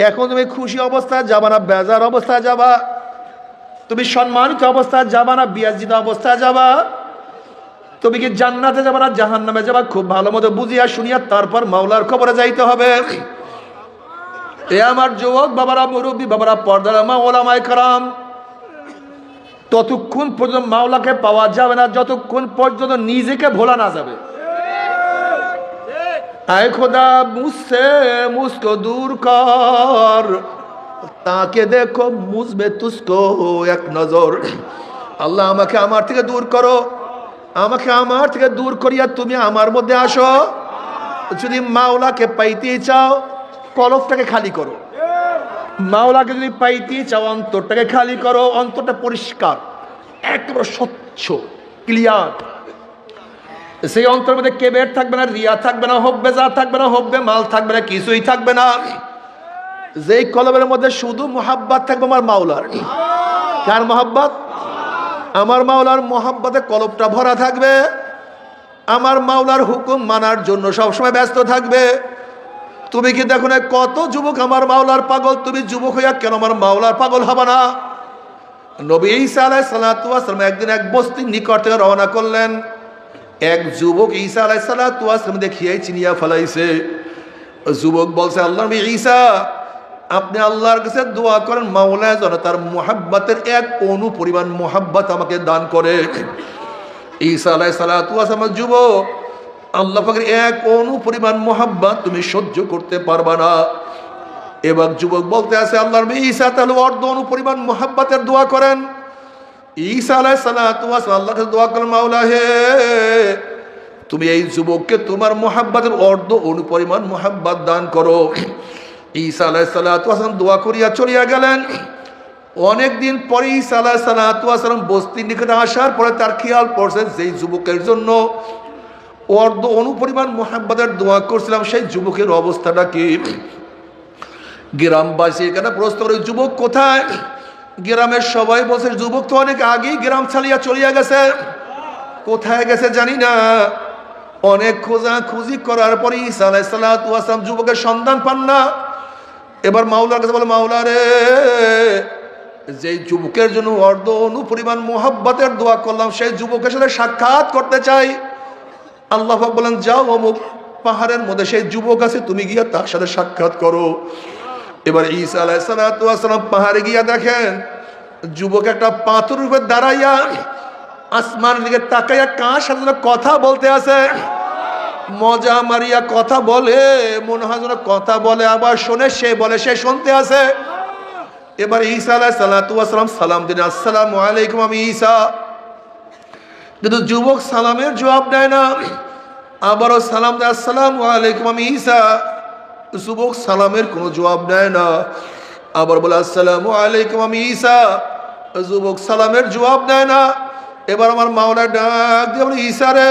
এখন তুমি খুশি অবস্থায় যাবা না বেজার অবস্থায় যাবা? তুমি সম্মানিত অবস্থায় যাবা না বিয়াজিত অবস্থায় যাবা? তুমি কি জান্নাতে যাবা না জাহান্নামে যাবা? খুব ভালো মতো বুঝিয়া শুনিয়া তারপর মাওলার খবরে যাইতে হবে। এ আমার যুবক বাবারা, মুরব্বী বাবারা, পর্দার মা, ওলামায়ে কেরাম, ততক্ষণ পর্যন্ত মাওলাকে পাওয়া যাবে না যতক্ষণ পর্যন্ত নিজেকে ভোলা না যাবে। আয় খোদা মুঝসে মুঝকো দূর কর, তাকে দেখো মুঝবে তুঝকো এক নজর। আল্লাহ আমাকে আমার থেকে দূর করো, আমাকে আমার থেকে দূর করিয়া তুমি আমার মধ্যে আসো। যদি মাওলাকে পাইতে চাও কলবটাকে খালি করো। মাওলাকে যদি পাইতে চাও অন্তরটাকে খালি করো। অন্তরটা পরিষ্কার, একেবারে স্বচ্ছ, ক্লিয়ার। সেই অন্তরের মধ্যে কেবের থাকবে না, রিয়া থাকবে না, হব্বে যা থাকবে না, হব্বে মাল থাকবে না, কিছুই থাকবে না। যেই কলবের মধ্যে শুধু মোহাব্বত থাকবে আমার মাওলার। কার মোহাব্বত? আমার মাওলার মোহাব্বতে কলবটা ভরা থাকবে। আমার মাওলার হুকুম মানার জন্য সবসময় ব্যস্ত থাকবে। তুমি কি দেখো না কত যুবক আমার মাওলার পাগল? তুমি যুবক হইয়া কেন আমার মাওলার পাগল হবে না? নবী ঈসা আলাইহিস সালাতু ওয়াস সালাম একদিন এক বস্তির নিকট থেকে রওনা করলেন। এক যুবক ঈসা আলাইহিস সালাতু ওয়াস সালাম দেখিয়াই চিনিয়া ফেলাইছে। যুবক বলছে, আল্লাহ নবী ঈসা, আপনি আল্লাহর কাছে দোয়া করেন মাওলা যেন তার মুহাব্বতের এক অণু পরিমাণ মুহাব্বত আমাকে দান করে। ঈসা আলাইহিস সালাতু ওয়াস সালাম, যুবক, আল্লাহ পাকের এক অণু পরিমাণ মুহাব্বত তুমি সহ্য করতে পারবা না। এবার যুবক বলতে আছে, আল্লাহর নবী ঈসা তাহলে অর্ধ অণু পরিমাণ মুহাব্বতের দোয়া করেন। ঈসা আলাইহিস সালাতু ওয়াস সালাম আল্লাহর কাছে দোয়া করেন, মাওলা হে, তুমি এই যুবককে তোমার মুহাব্বতের অর্ধ অণু পরিমাণ মুহাব্বত দান করো। ঈসা আলাইহিস সালাতু ওয়াস সালাম দোয়া করিয়া চলিয়া গেলেন। অনেকদিন পরে ঈসা আলাইহিস সালাতু ওয়াস সালাম বস্তির নিকটে আসার পরে তার খেয়াল পড়ছে যেই যুবকের জন্য অর্ধ অনুপরিমাণ মুহাব্বতের দোয়া করছিলাম সেই যুবকের অবস্থাটা কি? গ্রামবাসী এখানে প্রশ্ন করে, যুবক কোথায়? গ্রামের সবাই বলছে, যুবক তো অনেক আগেই গ্রাম ছাড়িয়া চলিয়া গেছে। কোথায় গেছে জানি না। অনেক খোঁজাখুঁজি করার পরে ঈসা আলাইহিস সালাতু ওয়াস সালাম যুবকের সন্ধান পান না। এবার মাওলার কাছে বলে, মাওলা রে, যেই যুবকের জন্য অর্ধ অনুপরিমাণ মুহাব্বতের দোয়া করলাম সেই যুবকের সাথে সাক্ষাৎ করতে চাই। আল্লাহ পাক বলেন, যাও অমুক পাহাড়ের মধ্যে সেই যুবক আছে, তুমি গিয়া তার সাথে সাক্ষাৎ করো। এবার ঈসা আলাইহিস সালাতু ওয়াস সালাম পাহাড়ে গিয়া দেখেন যুবক একটা পাথর উপর দাঁড়াইয়া আসমানের দিকে তাকাইয়া কার সাথে কথা বলতে আছে। মজা মারিয়া কথা বলে, মনে হয় যেন কথা বলে আবার শোনে, সে বলে সে শুনতে আছে। এবার ঈসা আলাইহিস সালাতু ওয়াস সালাম সালাম দিন, আসসালামু আলাইকুম, আমি ঈসা। কিন্তু যুবক সালামের জবাব দেয় না। আবারও সালাম দেয়, আসসালামু আলাইকুম, আমি ঈসা। যুবক সালামের কোনো জবাব দেয় না। আবার বলে, আসসালামু আলাইকুম, আমি ঈসা। যুবক সালামের জবাব দেয় না। এবার আমার মাওলা ডাক দিয়ে বলে, ঈসা রে,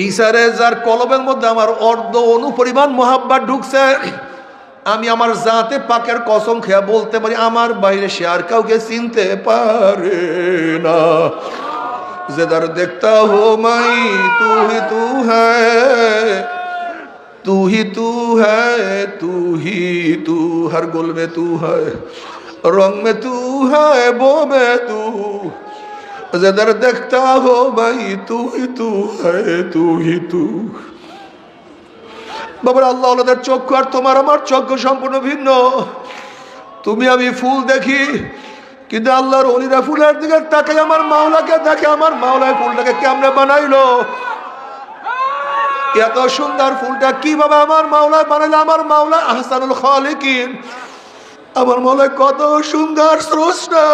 ঈসা রে, যার কলবের মধ্যে আমার অর্ধ অনুপরিমাণ মুহাব্বত ঢুকছে, আমি আমার জাতে পাকের কসম খেয়া বলতে পারি আমার বাইরে সে আর কাউকে চিনতে পারে না। যেদার দেখতা হো মাই তু হি তু হ্যায়, তু হি তু হ্যায়, তু হি তু, হর গুল মে তু হ্যায়, রং মে তু হ্যায়, বো মে তু। যেদার দেখতা হো মাই তু হি তু হ্যায়, তু হি তু। বাবার আল্লাহ আল্লাহদের চক্ষু আর তোমার আমার চক্ষু সম্পূর্ণ ভিন্ন। তুমি আমি ফুল দেখি, কিন্তু আল্লাহর ওলিরা ফুলের দিকে তাকে আমার মাওলাকে দেখে। আমার মাওলায় ফুলটাকে কেমনে বানাইলো? এত সুন্দর ফুলটা কিভাবে আমার মাওলায় বানাইলো? আমার মাওলা আহসানুল খালিকিন, আমার মাওলায় কত সুন্দর স্রষ্টা।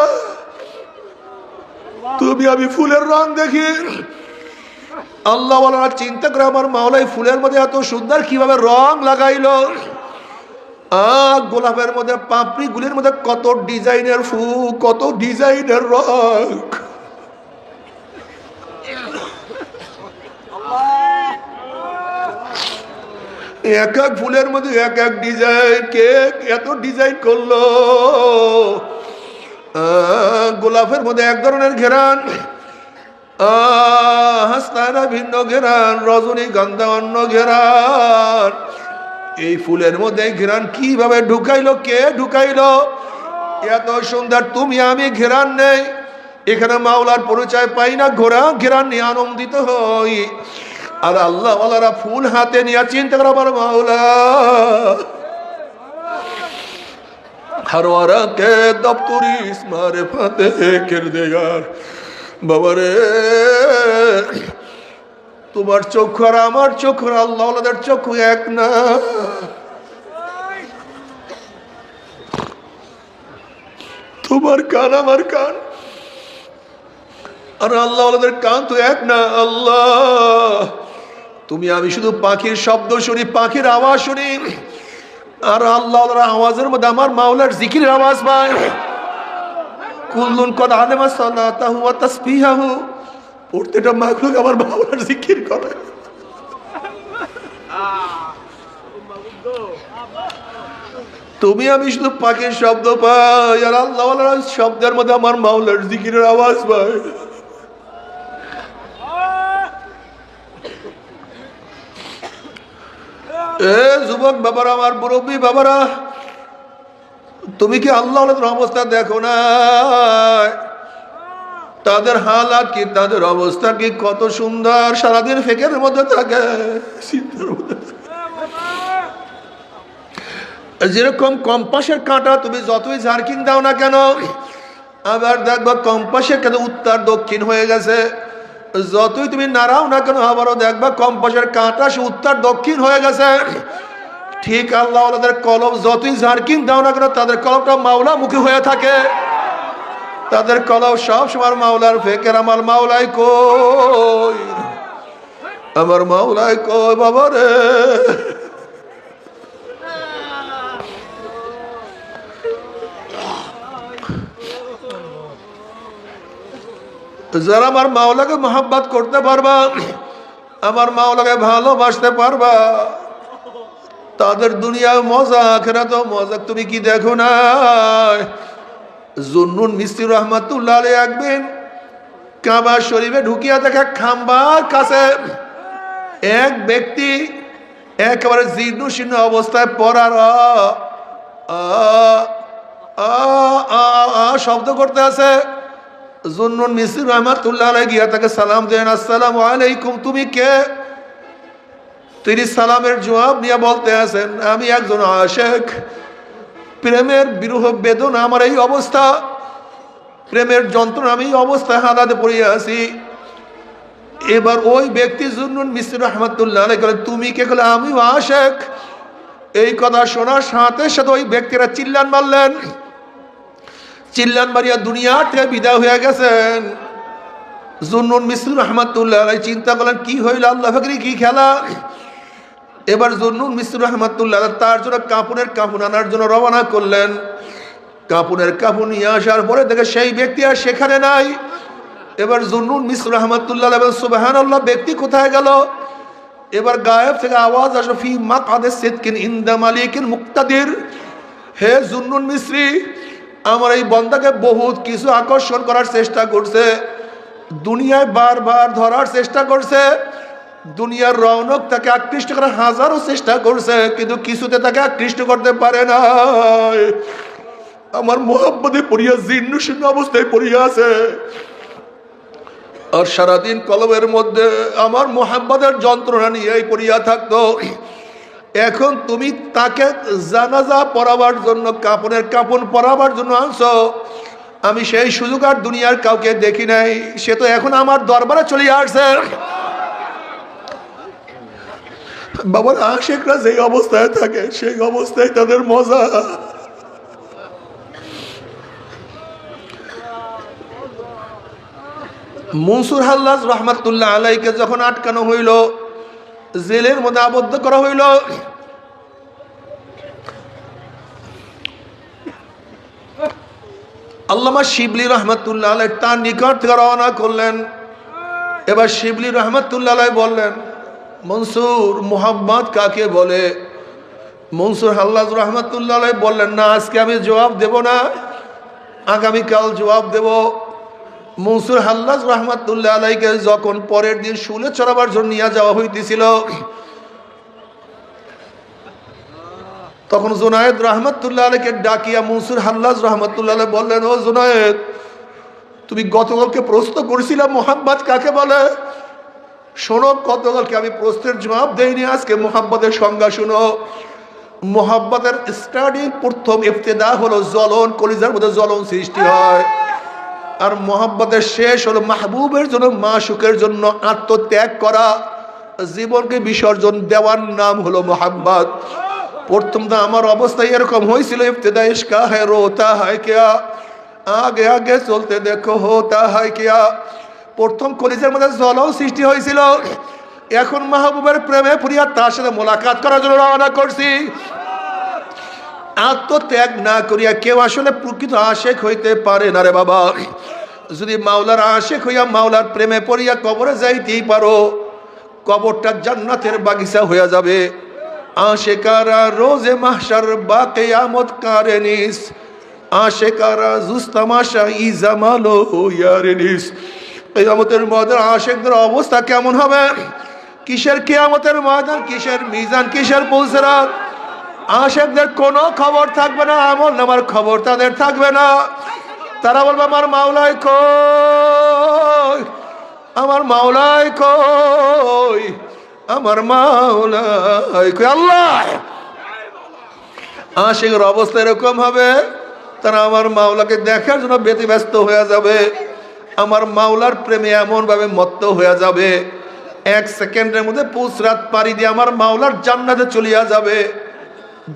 তুমি আমি ফুলের রং দেখি, আল্লাহ ওয়ালারা চিন্তা করে আমার মাওলাই ফুলের মধ্যে এত সুন্দর কিভাবে রং লাগাইলো। গোলাপের মধ্যে পাপড়ি গুলির মধ্যে কত ডিজাইনের ফুল, কত ডিজাইনের রং। এক এক ফুলের মধ্যে এক এক ডিজাইন, কে এত ডিজাইন করলো। গোলাপের মধ্যে এক ধরনের ঘেরান, হাসনায়না ভিন্ন ঘেরান, রজনীগন্ধা অন্য ঘেরান। এই ফুলের মধ্যে ঘেরান কিভাবে ঢুকাইলো, কে ঢুকাইলো? এত সুন্দর তুমি আমি ঘেরান নেই, এখানে মাওলার পরিচয় পাই না, ঘেরান নিয়ে আনন্দিত হই। আর আল্লাহ ওয়ালারা ফুল হাতে নিয়ে চিন্তা করে আমার মাওলা हर वारा के दफ्तरी इस्मारे फाते किरदेगार बाबारे তোমার চক্ষু আর আমার চক্ষু, আল্লাহ ওয়ালাদের চক্ষু এক না। তোমার কান আমার কান আর আল্লাহ ওয়ালাদের কান তো এক না। আল্লাহ তুমি আমি শুধু পাখির শব্দ শুনি, পাখির আওয়াজ শুনি, আর আল্লাহ আওয়াজের মধ্যে আমার মাওলার জিকিরের আওয়াজ পায়। কুল্লুন কদ আলেমা সালাতাহু ওয়া তাসবিহাহু, প্রত্যেকটা মাখলুক আমার মাওলার জিকির করে। তুমি আমি শুধু পাখির শব্দ পাই, আর আল্লাহ শব্দের মধ্যে আমার মাওলার জিকিরের আওয়াজ পায়। এ যুবক বাবারা, আমার মুরব্বী বাবারা, তুমি কি আল্লাহ অবস্থা দেখো না? তাদের হালাত কি, তাদের অবস্থা কি, কত সুন্দর, সারাদিন ফেকের মধ্যে থাকে, চিন্তার মধ্যে। যেরকম কম্পাসের কাঁটা তুমি যতই জার্কিং দাও না কেন, আবার দেখবা কম্পাসের কাঁটা উত্তর দক্ষিণ হয়ে গেছে। যতই তুমি নাড়াও না কেন, আবারও দেখবা কম্পাসের কাঁটা সে উত্তর দক্ষিণ হয়ে গেছে। ঠিক আল্লাহ ওয়ালাদের কলম যতই জার্কিং দাও না কেন, তাদের কলমটা মাওলা মুখী হয়ে থাকে। তাদের কলম সব সময় মাওলার ফেকের। আমার মাওলাই কই, আমার মাওলাই কই বাবা রে। যারা আমার মাওলাকে মহব্বত করতে পারবা, আমার মাওলাকে ভালোবাসতে পারবা, তাদের দুনিয়ায় মজা, আখিরাতেও মজা। তুমি কি দেখো না, জুন্নুন মিস্ত্রি রহমাতুল্লাহ আলাইহি একদিন কাবা শরীফে ঢুকিয়া দেখা খাম্বার কাছে এক ব্যক্তি একেবারে জীর্ণ শীর্ণ অবস্থায় পড়ার শব্দ করতে আছে। জুন্নুন মিস্ত্রি রহমাতুল্লাহ আলাইহি গিয়া তাকে সালাম দেন, আসসালামু আলাইকুম, তুমি কে? তিনি সালামের জবাব নিয়ে বলতে আছেন, আমি একজন আশিক, প্রেমের বিরহ বেদনা আমার এই অবস্থা, প্রেমের যন্ত্রণা আমি এই অবস্থায় হালাতে পড়িয়া আছি। এবার ওই ব্যক্তি জুন্নুন মিস্ত্রি রহমাতুল্লাহ আলাইহি বলেন, তুমি কে? বলে আমিও আশিক। এই কথা শোনার সাথে সাথে ওই ব্যক্তিরা চিল্লান মারলেন, চিল্লান মারিয়া দুনিয়া থেকে বিদায় হয়ে গেছেন। জুন্নুন মিস্ত্রি রহমাতুল্লাহ আলাইহি চিন্তা করলেন, কি হইল, আল্লাহ ফাকরি কি খেলা? এবার জুন্নুন মিস্ত্রি রহমাতুল্লাহ তার জন্য কাপড়ের কাপড় আনার জন্য রওনা করলেন। কাপড়ের কাপড় নিয়ে আসার পরে দেখে সেই ব্যক্তি আর সেখানে নাই। এবার জুন্নুন মিস্ত্রি রহমাতুল্লাহ সুবহানাল্লাহ, ব্যক্তি কোথায় গেল? এবার গায়েব থেকে আওয়াজ আসলো, ফি মাকআদে সিদকিন ইনদা মালিকিন মুক্তাদির। হে জুন্নুন মিস্ত্রি, আমার এই বন্দাকে বহুত কিছু আকর্ষণ করার চেষ্টা করছে, দুনিয়ায় বারবার ধরার চেষ্টা করছে, দুনিয়ার রৌনক তাকে আকৃষ্ট করার হাজারো চেষ্টা করছে, কিন্তু কিছুতে তাকে আকৃষ্ট করতে পারে না। আমার মোহাব্বতে পড়িয়া জীর্ণ শীর্ণ অবস্থায় পড়িয়া আছে, আর সারাদিন কলবের মধ্যে আমার মোহাব্বতের যন্ত্রণা নিয়েই পড়িয়া থাকতো। এখন তুমি তাকে জানাজা পড়াবার জন্য, কাপড়ের কাপড় পরাবার জন্য আনছো। আমি সেই সুযোগ আর দুনিয়ার কাউকে দেখি নাই, সে তো এখন আমার দরবারে চলে আসছে। বাবার আশিকরা যেই অবস্থায় থাকে সেই অবস্থায় তাদের মজা। মনসুর হাল্লাজ রহমাতুল্লাহ আলাইকে যখন আটকানো হইল, জেলের মধ্যে আবদ্ধ করা হইল, আল্লামা শিবলি রহমাতুল্লাহ আলাইহি তার নিকট থেকে রওনা করলেন। এবার শিবলি রহমাতুল্লাহ আলাইহি বললেন, মনসুর, মোহাম্মদ কাকে বলে? মনসুর হাল্লাজ রহমাতুল্লাহ আলাইহি বললেন, না, আজকে আমি জবাব দেব না, আগামীকাল জবাব দেব। মনসুর হাল্লাজ রহমাতুল্লাহ আলাইকে যখন পরের দিন শুলে চড়াবার জন্য নিয়ে যাওয়া হইতেছিল, তখন জুনায়েদ রহমাতুল্লাহ আলাইকে ডাকিয়া মনসুর হাল্লাজ রহমাতুল্লাহ আলাই বললেন, ও জুনায়েদ, তুমি গতকালকে প্রশ্ন করেছিলাম মোহাম্মদ কাকে বলে? শোনো, গতকালকে আমি প্রশ্নের জবাব দেইনি, আজকে মোহাম্মদের সংজ্ঞা শুনো। মোহাম্মদের স্টার্টিং প্রথম ইফতেদা হলো জ্বলন, কলিজার মধ্যে জ্বলন সৃষ্টি হয়। আর মোহাম্মদের শেষ হলো মাহবুবের জন্য, মাশুকের জন্য আত্মত্যাগ করা, জীবনকে বিসর্জন দেওয়ার নাম হলো মোহাম্মদ। প্রথম তো আমার অবস্থা এরকম হয়েছিল, ইফতেদা ইশকা হ্যায় রোতা হয় কিয়া, আগে আগে চলতে দেখো হোতা হয় কিয়া। প্রথম কলিজার মধ্যে জ্বলন সৃষ্টি হয়েছিল, এখন মাহবুবের প্রেমে পড়িয়া তার সাথে মোলাকাত করার জন্য রওনা করছি। আত্মত্যাগ না করিয়া কেউ আসলে প্রকৃত আশেক হইতে পারে না রে বাবা। যদি মাওলার আশেক হইয়া মাওলার প্রেমে পড়িয়া কবরে যাইতেই পারো, কবরটা জান্নাতের বাগিচা হইয়া যাবে। আশেকারা রোজে মাহশার বা কিয়ামত কারেনিস, আশেকারা জুস্তামাশা ই জামালো ইয়ারেনিস। কিয়ামতের ময়দান আশেকদের অবস্থা কেমন হবে? কিসের কিয়ামতের ময়দান, কিসের মিজান, কিসের পুলসিরাত? আশেকদের কোনো খবর থাকবে না, আমল নামার খবর তাদের থাকবে না। তারা বলবে, আমার মাওলাই কই, আমার মাওলাই কই, আমার মাওলাই কই। আল্লাহ, আশেকের অবস্থা এরকম হবে, তারা আমার মাওলাকে দেখার জন্য ব্যতিব্যস্ত হয়ে যাবে। আমার মাওলার প্রেমে এমন ভাবে মত্ত হয়ে যাবে, এক সেকেন্ডের মধ্যে পুসরাত পাড়ি দিয়ে আমার মাওলার জান্নাতে চলিয়া যাবে।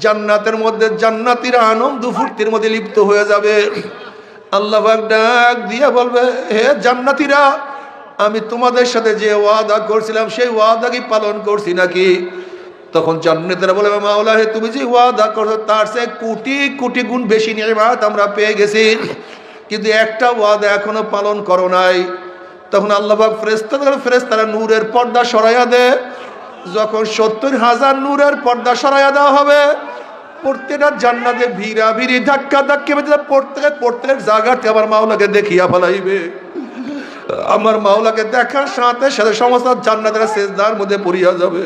জান্নাতের মধ্যে জান্নাতীরা আনন্দ ফুর্তির মধ্যে লিপ্ত হয়ে যাবে। আল্লাহ পাক ডাক দিয়ে বলবে, হে জান্নাতীরা, আমি তোমাদের সাথে যে ওয়াদা করছিলাম সেই ওয়াদা কি পালন করছি নাকি? তখন জান্নাতীরা বলবে, মাওলা হে, তুমি যে ওয়াদা করছো তার চেয়ে কোটি কোটি গুণ বেশি নিয়ামত আমরা পেয়ে গেছি, কিন্তু একটা ওয়াদা এখনো পালন করো নাই। তখন আল্লাহ পাক ফেরেশতারা নূরের পর্দা সরাইয়া দেয়। যখন 70,000 নূরের পর্দা সরাইয়া দেওয়া হবে, প্রত্যেকটা জান্নাতে ভিড়া ভিড়ি ধাক্কা ধাক্কি প্রত্যেক জায়গাতে আমার মাওলাকে দেখিয়া ফেলাইবে। আমার মাওলাকে দেখার সাথে সাথে সমস্ত জান্নাতের সেজদার মধ্যে পড়িয়া যাবে।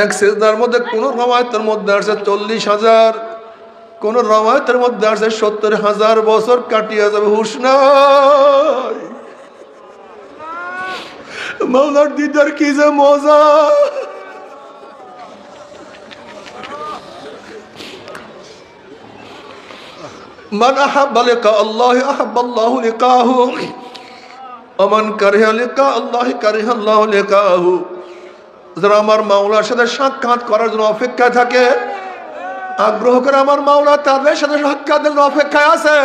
এক সেজদার মধ্যে কোন রওয়ায়াতের মধ্যে আছে 40,000, কোন রওয়ায়াতের মধ্যে আছে 70,000 বছর কাটিয়া যাবে, হুশ নাই। মাওলার দিদার কি যে মজা! মান আহাব্বা লিকা আল্লাহ আহাব্বা আল্লাহু লিকাহু ওয়া মান কারিহা লিকা আল্লাহ কারিহা আল্লাহু লিকাহু। যারা আমার মাওলার সাথে সাক্ষাৎ করার জন্য অপেক্ষায় থাকে, আগ্রহ করে আমার মাওলা তাদের সাথে সাক্ষাতের জন্য অপেক্ষায় আছে।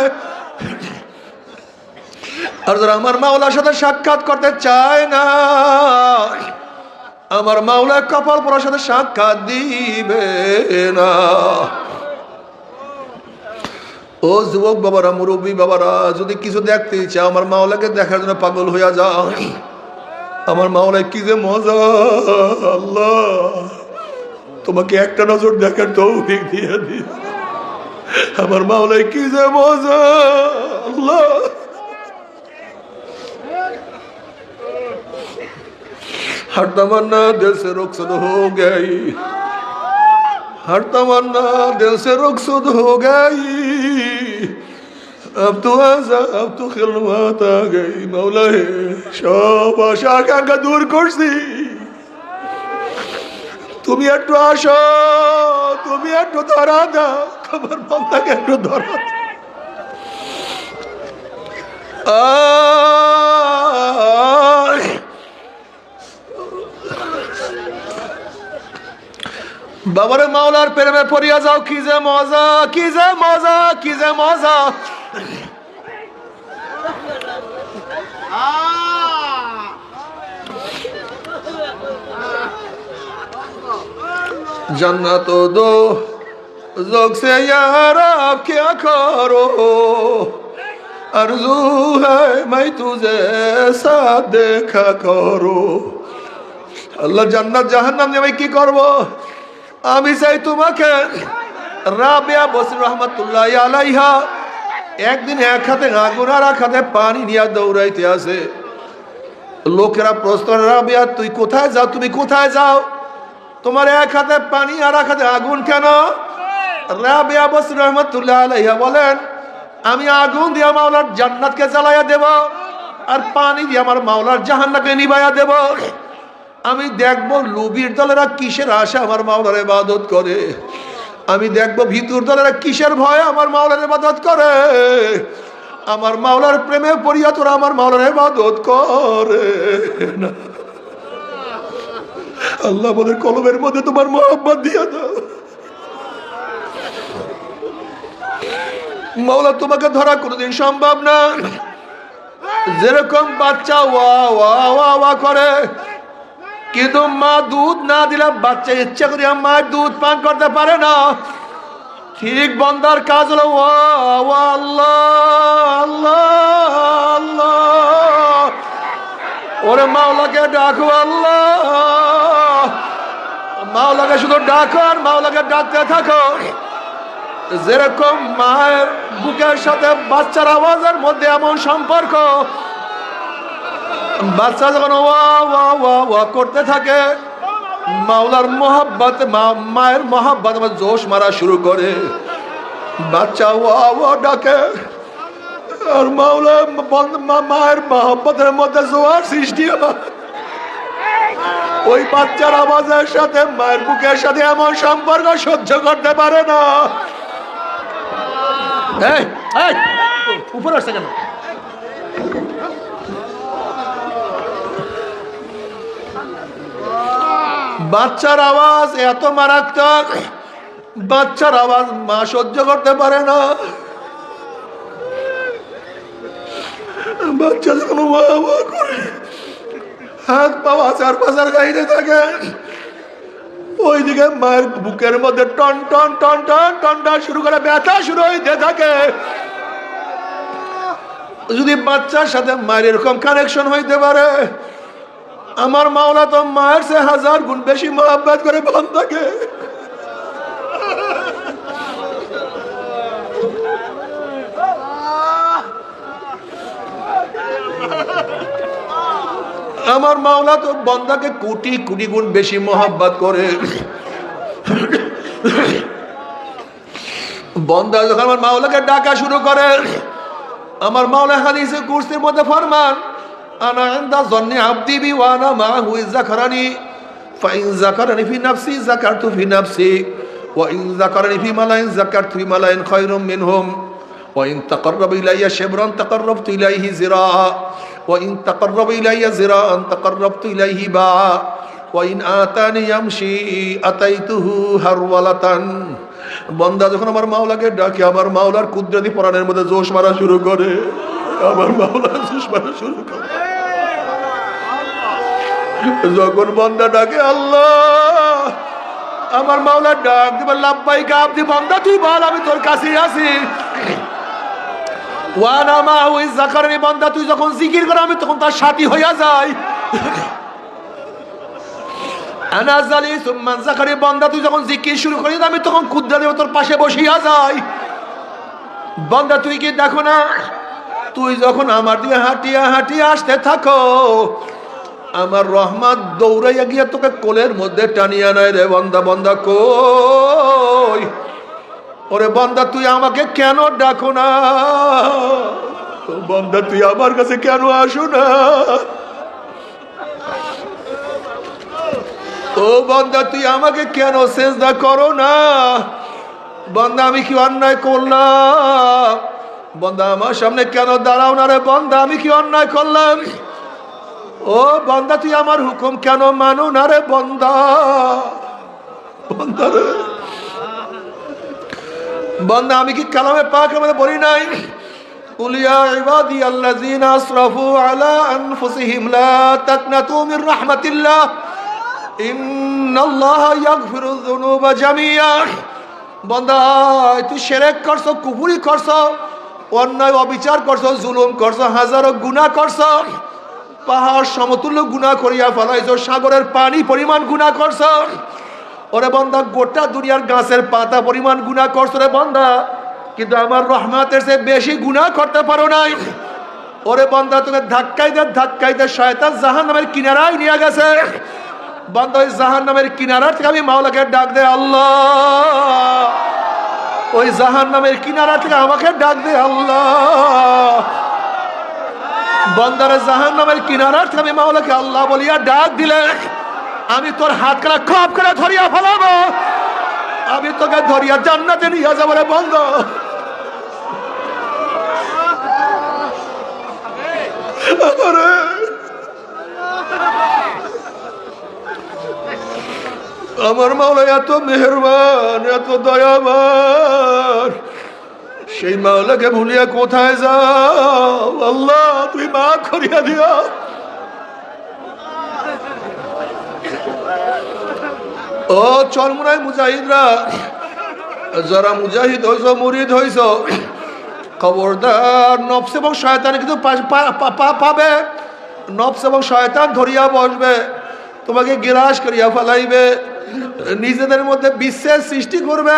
আর যারা আমার মাওলার সাথে সাক্ষাৎ করতে চায় না, আমার মাওলা কপাল পরার সাথে সাক্ষাৎ দিবে না। ও যুবক বাবারা, মুরব্বী বাবারা, যদি কিছু দেখতে চাও, আমার মাওলাকে দেখার জন্য পাগল হইয়া যাও। আমার মাওলায় কি যে মজা! আল্লাহ তোমাকে একটা নজর দেখার তৌফিক দিয়ে দিই। আমার মাওলায় কি যে মজা! আল্লাহ हर तमन्ना दिल से रुखसत हो गई, हर तमन्ना दिल से रुखसत हो गई, अब तो आजा अब तो खिलमत आ गई। मौला है সব আশা আকাঙ্ক্ষা দূর করছি, তুমি একটু আসো, তুমি একটু ধরা দাও, আমার বান্দাকে একটু ধরা দাও। বাবারে মাওলার প্রেমে পড়িয়া যাও, কি যে মজা, কি যে মজা, কি যে মজা! जन्नत दो जोग से यार आप क्या करो, आरज़ू है मैं तुझे साथ देखा करो। আল্লাহ জান্নাত জাহান্নাম আমি কি করব? আমি চাই তোমাকে রাবিয়া বসরি রহমাতুল্লাহি আলাইহা একদিন এক হাতে আগুন আর এক হাতে পানি নিয়ে দৌড়াইতে আছে। লোকেরা প্রশ্ন, রাবিয়া তুই কোথায় যাও, তুমি কোথায় যাও, তোমার এক হাতে পানি আর এক হাতে আগুন কেন? রাবিয়া বসরি রহমাতুল্লাহি আলাইহা বলেন, আমি আগুন দিয়ে মাওলার জান্নাতকে জ্বালাইয়া দেব আর পানি দিয়ে আমার মাওলার জাহান্নামকে নিভাইয়া দেব। আমি দেখবো লুবির দলেরা কিসের আশা আমার মাওলার ইবাদত করে, আমি দেখবো ভিতর দলেরা কিসের ভয়ে আমার মাওলার ইবাদত করে। আমার মাওলার প্রেমে পড়িয়া তোরা আমার মাওলার ইবাদত করে না। আল্লাহ বলে কলবের মধ্যে তোমার মোহাব্বত দিয়ে দাও, মাওলা তোমাকে ধরা কোনোদিন সম্ভব না। যেরকম বাচ্চা ওয়া ওয়া ওয়া ওয়া করে, কিন্তু মা দুধ না দিলে বাচ্চা ইচ্ছা করে মায়ের দুধ পান করতে পারে না। ঠিক বন্দার কাজ হলো ওয়া ওয়া আল্লাহ আল্লাহ আল্লাহ, ওরে মাওলাকে ডাকো আল্লাহ, মাওলাকে শুধু ডাকো আর মাওলাকে ডাকতে থাকো। যেরকম মায়ের বুকের সাথে বাচ্চার আওয়াজের মধ্যে এমন সম্পর্ক, বাচ্চা যখন ওয়া ওয়া ওয়া ওয়া করতে থাকে, মাওলার মোহাব্বত মায়ের মোহাব্বত আমার জোশ মারা শুরু করে। বাচ্চা ওয়া ওয়া ডাকে আর মাওলা মায়ের মোহাব্বতের মধ্যে জোয়ার সৃষ্টি হয়। ওই বাচ্চার আওয়াজের সাথে মায়ের বুকের সাথে এমন সম্পর্ক সহ্য করতে পারে না। উপরে আসছে কেন? বাচ্চার আওয়াজ এত মারাত্মক, বাচ্চার আওয়াজ মা সহ্য করতে পারে না। বাচ্চা যখন করে হাত পাওয়া চার পাঁচার গাইতে থাকে, ওইদিকে মায়ের বুকের মধ্যে টন টন টন টন টন টন শুরু করে ব্যথা শুরু হইতে থাকে। যদি বাচ্চার সাথে মায়ের এরকম কানেকশন হইতে পারে, আমার মাওলা তো মায়ের সে 1000 গুণ বেশি মোহাব্বত করে বান্দাকে। আমার মাওলা তো বান্দাকে কোটি কোটি গুণ বেশি মোহাব্বত করে। বান্দা যখন আমার মাওলাকে ডাকা শুরু করে, আমার মাওলা হাদিসে কুরসির মধ্যে ফরমান, আনা ইনদা যন্নি আবদি বি ওয়া আনা মাহু ইয যাকারানি ফাইন যাকারানি ফি নাফসি যাকারতু ফি নাফসি ওয়া ইন যাকারানি ফি মালাইন যাকারতু ফি মালাইন খায়রুম মিনহুম ওয়া ইন তাকাররাবা ইলাইয়া শিবরান তাকাররাবতু ইলাইহি জিরাআ ওয়া ইন তাকাররাবা ইলাইয়া জিরাআন তাকাররাবতু ইলাইহি বাআ ওয়া ইন আতানি ইয়ামশি আতাইতুহু হারওয়ালাতান। বান্দা যখন আমার মাওলাকে ডাকে, আমার মাওলার কুদরতি পরাণের মধ্যে জোশ মারা শুরু করে, আমার মাওলা জোশ মারা শুরু করে। যখন বান্দা ডাকে আল্লাহ, আমার মাওলা ডাক দিবে লাব্বাইকা আবদি, বান্দা তুই বল আমি তোর কাছেই আছি। ওয়ানা মাহু ইয যাকারানি, বান্দা তুই যখন জিকির করে আমি তখন তার সাথী হইয়া যাই। আনা জালিসুম মান যাকারি, বান্দা তুই যখন জিকির শুরু করিস আমি তখন কুদরতি তোর পাশে বসিয়া যাই। বান্দা তুই কি দেখো না, তুই যখন আমার দিকে হাঁটিয়া হাঁটিয়া আসতে থাকো, আমার রহমত দৌড়াইয়া গিয়া তোকে কোলের মধ্যে টানিয়া নেয় রে বান্দা। বান্দা কই? ওরে বান্দা তুই আমাকে কেন ডাকো না? বান্দা তুই আমার কাছে কেন আসো না? ও বান্দা তুই আমাকে কেন সেজদা করো না? বান্দা আমি কি অন্যায় করলাম? বান্দা আমার সামনে কেন দাঁড়াও না রে? বান্দা আমি কি অন্যায় করলাম? ও বান্দা তুই আমার হুকুম কেন মানো না রে? বান্দা বান্দা রে, বান্দা আমি কি কালামে পাকের মধ্যে বলি নাই, কুল ইয়া ইবাদি আল্লাযিনা আসরাফু আলা আনফুসিহিম লা তাকনাতু মির রাহমাতিল্লাহ ইন্নাল্লাহা ইয়াগফিরুয যুনুবা জামিআ। বান্দা তুই শিরক করছো, কুফরি করছো, অন্যায় অবিচার করছো, জুলুম করছো, হাজারো গুনাহ করছো, পাহাড় সমতুল্য গুনাহ করিয়া ফেলাইছো, সাগরের পানি পরিমাণ গুনাহ করছো। ওরে বান্দা গোটা দুনিয়ার গাছের পাতা পরিমাণ গুনাহ করছো রে বান্দা, কিন্তু আমার রহমতের চেয়ে বেশি গুনাহ করতে পারো নাই। ওরে বান্দা তোকে ধাক্কাইতে শয়তান জাহান্নামের কিনারায় নিয়ে গেছে। বান্দা ওই জাহান্নামের কিনারার থেকে আমি মাওলাকে ডাক দে আল্লাহ, ওই জাহান্নামের কিনারা থেকে আমাকে ডাক দে আল্লাহ। বান্দারে জাহান্নামের কিনারার থেকে আমি মাওলাকে আল্লাহ বলিয়া ডাক দিলে আমি তোর হাত খানা খপ করে ধরিয়া ফেলাবো, আমি তোকে ধরিয়া জান্নাতে নিয়ে যাবো রে বন্ধু। আমার মাওলা এত মেহেরবান, এত দয়াবান, সেই মাওলাকে ভুলিয়া কোথায় যাও? আল্লাহ তুই মাফ করিয়া দিও। ও চরমুনায় মুজাহিদরা, যারা মুজাহিদ হইছ, মুরিদ হইছ, খবরদার নফস এবং শয়তান কিন্তু পাবে। নফস এবং শয়তান ধরিয়া বসবে, তোমাকে গ্রাস করিয়া ফেলাইবে, নিজেদের মধ্যে বিশ্বাস সৃষ্টি করবে,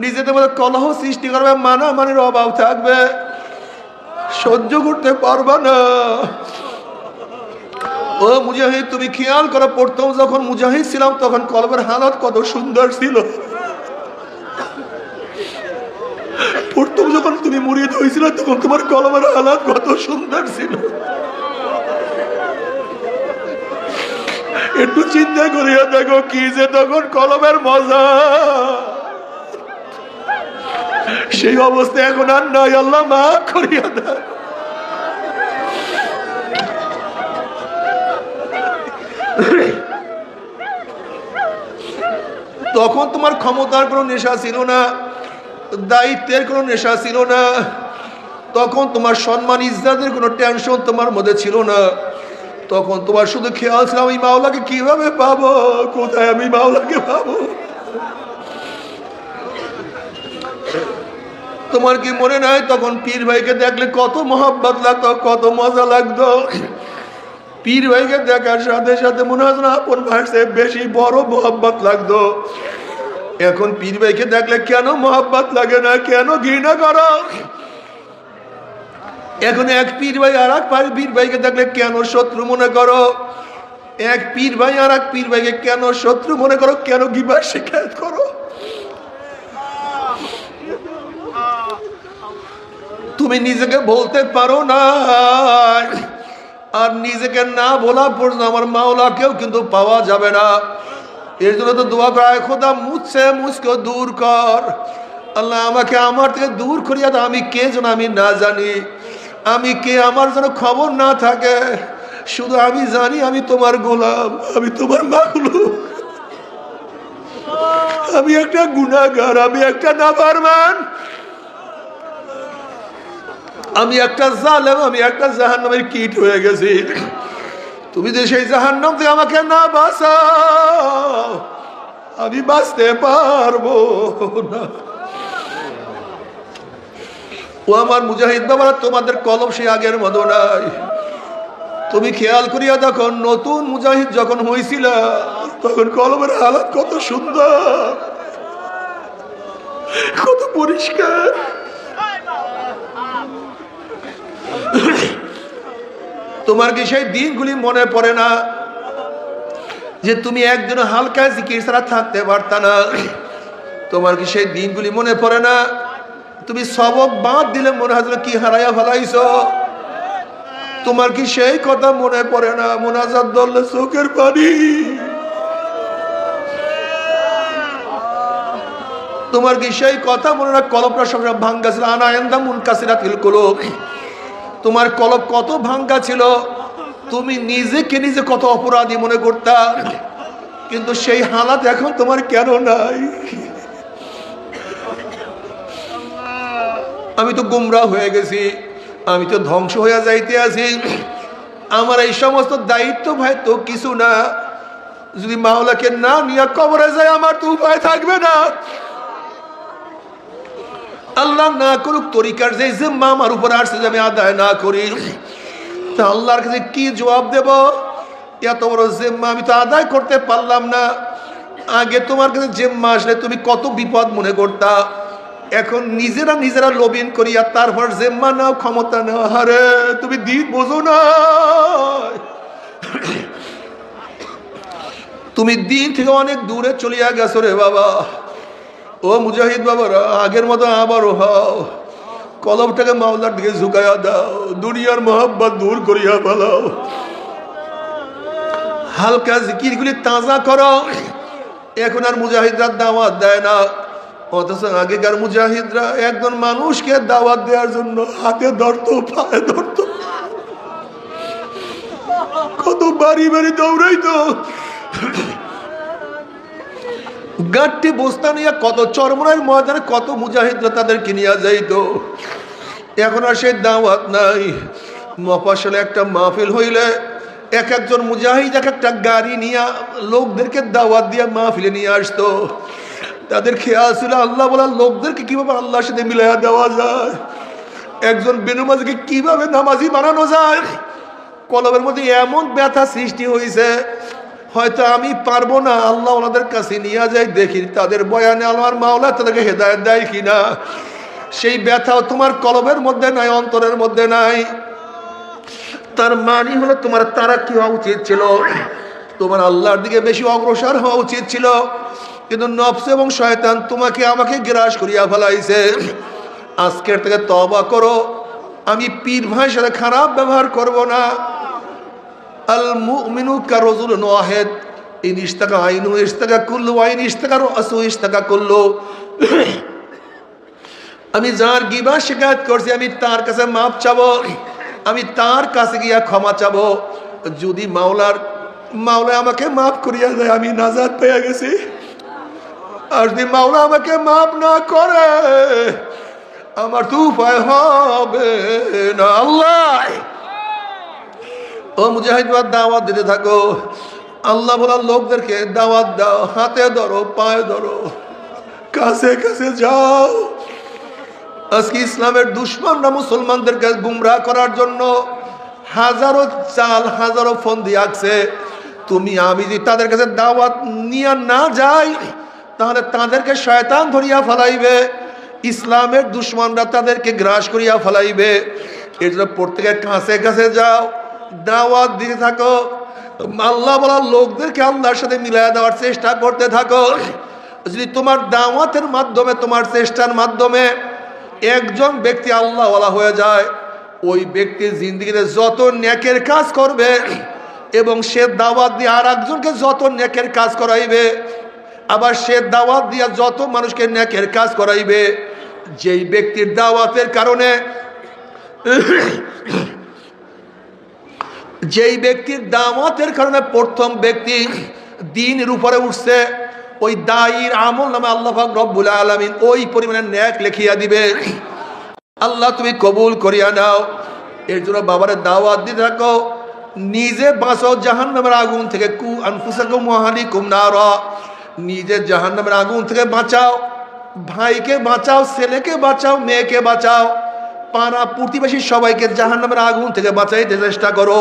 নিজেদের মধ্যে কলহ সৃষ্টি করবে, মানামানির অভাব থাকবে, সহ্য করতে পারবা না। ও মুজাহিদ তুমি খেয়াল করো, প্রথম যখন মুজাহিদ ছিলাম তখন কলবের হালত কত সুন্দর ছিল। প্রথম যখন তুমি মুরিদ হয়েছিল তখন তোমার কলবের হালত কত সুন্দর ছিল। একটু চিন্তা করিয়া দেখো কি যে তখন কলমের মজা, সেই অবস্থা এখন আর নাই। আল্লাহ মাফ করিয়া দেয়। তখন তোমার ক্ষমতার কোনো নেশা ছিল না, দায়িত্বের কোনো নেশা ছিল না, তখন তোমার সম্মান ইজ্জতের কোনো টেনশন তোমার মধ্যে ছিল না। তখন তোমার শুধু খেয়াল ছিল আমি মাওলাকে কিভাবে পাবো, কোথায় আমি মাওলাকে পাবো। তোমার কি মনে নাই তখন পীর ভাইকে দেখলে কত মহব্বত লাগতো, কত মজা লাগতো? পীর ভাইকে দেখার সাথে সাথে মনে হয় না আপন ভাইয়ের চেয়ে বেশি বড় মহব্বত লাগতো। এখন পীর ভাইকে দেখলে কেন মহব্বত লাগে না, কেন ঘৃণা করো? এখন এক পীর ভাই আর এক পীর ভাইকে দেখলে কেন শত্রু মনে করো? এক পীর ভাই আর এক পীর ভাইকে কেন শত্রু মনে করো, কেন গিবত শিকায়ত করো? তুমি নিজেকে বলতে পারো না, আর নিজেকে না বলা পর্যন্ত আমার মাওলাকেও কিন্তু পাওয়া যাবে না। এর জন্য তো দোয়া করা, খোদা মুঝসে মুঝকে দূর কর। আল্লাহ আমাকে আমার থেকে দূর করিয়া দাও। আমি কে যেন আমি না জানি, আমি কে আমার যেন খবর না থাকে। শুধু আমি জানি আমি তোমার গোলাম, আমি তোমার মাখলুক, আমি একটা গুনাহগার, আমি একটা নাফরমান, আমি একটা জালেম, আমি একটা জাহান্নামের কীট হয়ে গেছি। তুমি যে সেই জাহান্নাম থেকে আমাকে না বাঁচাও, আমি বাঁচতে পারবো না। ও আমার মুজাহিদ বাবারা, তোমাদের কলম সে আগের মতো নাই। তুমি খেয়াল করিয়া দেখো, নতুন মুজাহিদ যখন হয়েছিল তখন কলমের হালত কত সুন্দর, কত পরিষ্কার। তোমার কি সেই দিনগুলি মনে পড়ে না যে তুমি একদিন হালকা জিকির ছাড়া থাকতে পারতা না? তোমার কি সেই দিনগুলি মনে পড়ে না তুমি সবক বাদ দিলে মনে হয় কি হারাইয়া ফেলাইছো? তোমার কি সেই কথা মনে পড়ে না মোনাজাত ধরলে চোখের পানি? তোমার কি সেই কথা মনে না কলবটা সব ভাঙ্গা ছিল? আনা আন্দা মুনকাসিরাতিল কুলুব, তোমার কলব কত ভাঙ্গা ছিল, তুমি নিজেকে নিজে কত অপরাধী মনে করতা, কিন্তু সেই হালাত এখন তোমার কেন নাই? আমি তো গুমরাহ হয়ে গেছি, আমি তো ধ্বংস হয়ে যাইতে আছি। আমার এই সমস্ত দায়িত্ব ভাই তো কিছু না, যদি মাওলাকে না নিয়ে কবরে যায় আমার তো উপায় থাকবে না। আল্লাহ না করুক তরিকার যে জিম্মা আমার উপর আসছে যে আমি আদায় না করি, তা আল্লাহর কাছে কি জবাব দেব? এত বড় জিম্মা আমি তো আদায় করতে পারলাম না, আগে তোমার কাছে জিম্মা আসলে তুমি কত বিপদ মনে করতা, এখন নিজেরা লবিন করিয়া তারপর জিম্মা নাও, ক্ষমতা নাও। আরে তুমি দিন বোঝো না, তুমি দিন থেকে অনেক দূরে চলিয়া গেছো রে বাবা। ও মুজাহিদ বাবারা, আগের মতো আবারও হও, কলমটাকে মাওলার দিকে ঝুঁকাইয়া দাও, দুনিয়ার মোহাব্বত দূর করিয়া ফেলাও, হালকা জিকিরগুলি তাজা করো। এখন আর মুজাহিদরা দাওয়াত দেয় না, অথচ আগেকার মুজাহিদরা একজন মানুষকে দাওয়াত দেওয়ার জন্য হাতে ধরতো, পায়ে ধরতো, কত বাড়ি বাড়ি দৌড়াইতো, গাঁটটি বস্তা নিয়ে কত চরমনার ময়দানে কত মুজাহিদরা তাদেরকে নিয়ে যাইতো। এখন আর সেই দাওয়াত নাই। মফস্বলে একটা মাহফিল হইলে একজন মুজাহিদ একটা গাড়ি নিয়ে লোকদেরকে দাওয়াত দিয়ে মাহফিলে নিয়ে আসতো। তাদের খেয়াল ছিল আল্লাহ বলার লোকদেরকে কিভাবে আল্লাহর সাথে মিলাইয়া দেওয়া যায়, একজন বেনামাজিকে কিভাবে নামাজি বানানো যায়। কলবের মধ্যে এমন ব্যথা সৃষ্টি হয়েছে, হয়তো আমি পারবো না, আল্লাহ ওনাদের কাছে নিয়ে যাই, দেখি তাদের বয়ানে আমার মাওলা তাদেরকে হেদায়েত দেয় কিনা। সেই ব্যথাও তোমার কলবের মধ্যে নাই, অন্তরের মধ্যে নাই। তার মানে হলো তোমার তারা কি হওয়া উচিত ছিল, তোমার আল্লাহর দিকে বেশি অগ্রসর হওয়া উচিত ছিল। কিন্তু নফস এবং শয়তান তোমাকে আমাকে গ্রাস করিয়া ফেলাইছে। আজকের থেকে তওবা করো, আমি পীর ভাইয়ের সাথে খারাপ ব্যবহার করব না। আল মুমিনু কারজুলুন ওয়াহিদ, ইন ইশতাকা আইনু ইশতাকা কুল্লু, আইন ইশতাকা রাসু ইশতাকা কুল্লু। আমি যার গিবত শিকায়ত করছি আমি তার কাছে মাপ চাবো, আমি তার কাছে গিয়া ক্ষমা চাবো। যদি মাওলা আমাকে মাফ করিয়া দেয় আমি নাজাত পেয়ে গেছি। আর যদি মাওলা আমাকে মাফ না করে আমার তো উপায় হবে না। আল্লাহ ও মুজাহিদ দাওয়াত দিতে থাকো, আল্লাহ বলার লোকদেরকে দাওয়াত দাও, হাতে ধরো, পায়ে ধরো, কাছে কাছে যাও। আজকে ইসলামের দুশ্মনরা মুসলমানদেরকে গুমরাহ করার জন্য হাজারো চাল, হাজারো ফন্দি আঁকছে। তুমি আমি যদি তাদের কাছে দাওয়াত নিয়ে না যাই তাহলে তাদেরকে শয়তান ধরিয়া ফেলাইবে, ইসলামের দুশ্মনরা তাদেরকে গ্রাস করিয়া ফেলাইবে। এর জন্য প্রত্যেকের কাছে কাছে যাও, দাওয়াত দিতে থাকো, আল্লাহ বলার লোকদেরকে আল্লাহর সাথে মিলাইয়া দেওয়ার চেষ্টা করতে থাকো। যদি তোমার দাওয়াতের মাধ্যমে, তোমার চেষ্টার মাধ্যমে একজন ব্যক্তি আল্লাহওয়ালা হয়ে যায়, ওই ব্যক্তির জিন্দেগিতে যত নেকের কাজ করবে এবং সে দাওয়াত দিয়ে আর একজনকে যত নেকের কাজ করাইবে, আবার সে দাওয়াত দিয়ে যত মানুষকে নেকের কাজ করাইবে, যেই ব্যক্তির দাওয়াতের কারণে, যেই ব্যক্তির দাওয়াতের কারণে প্রথম ব্যক্তি দ্বীনের উপরে উঠছে, ওই দায়ীর আমল নামে আল্লাহ পাক রব্বুল আলামিন ওই পরিমাণে নেক লিখিয়া দিবে। আল্লাহ তুমি কবুল করিয়া নাও। এর জন্য বাবারে দাওয়াত দিতে থাকো, নিজে বাঁচো জাহান্নামের আগুন থেকে। কু আনফুসাকুম ওয়া আহলিকুম নারা, নিজে জাহান্নামের আগুন থেকে বাঁচাও, ভাইকে বাঁচাও, ছেলেকে বাঁচাও, মেয়েকে বাঁচাও, পাড়া প্রতিবেশী সবাইকে জাহান্নামের আগুন থেকে বাঁচাইতে চেষ্টা করো।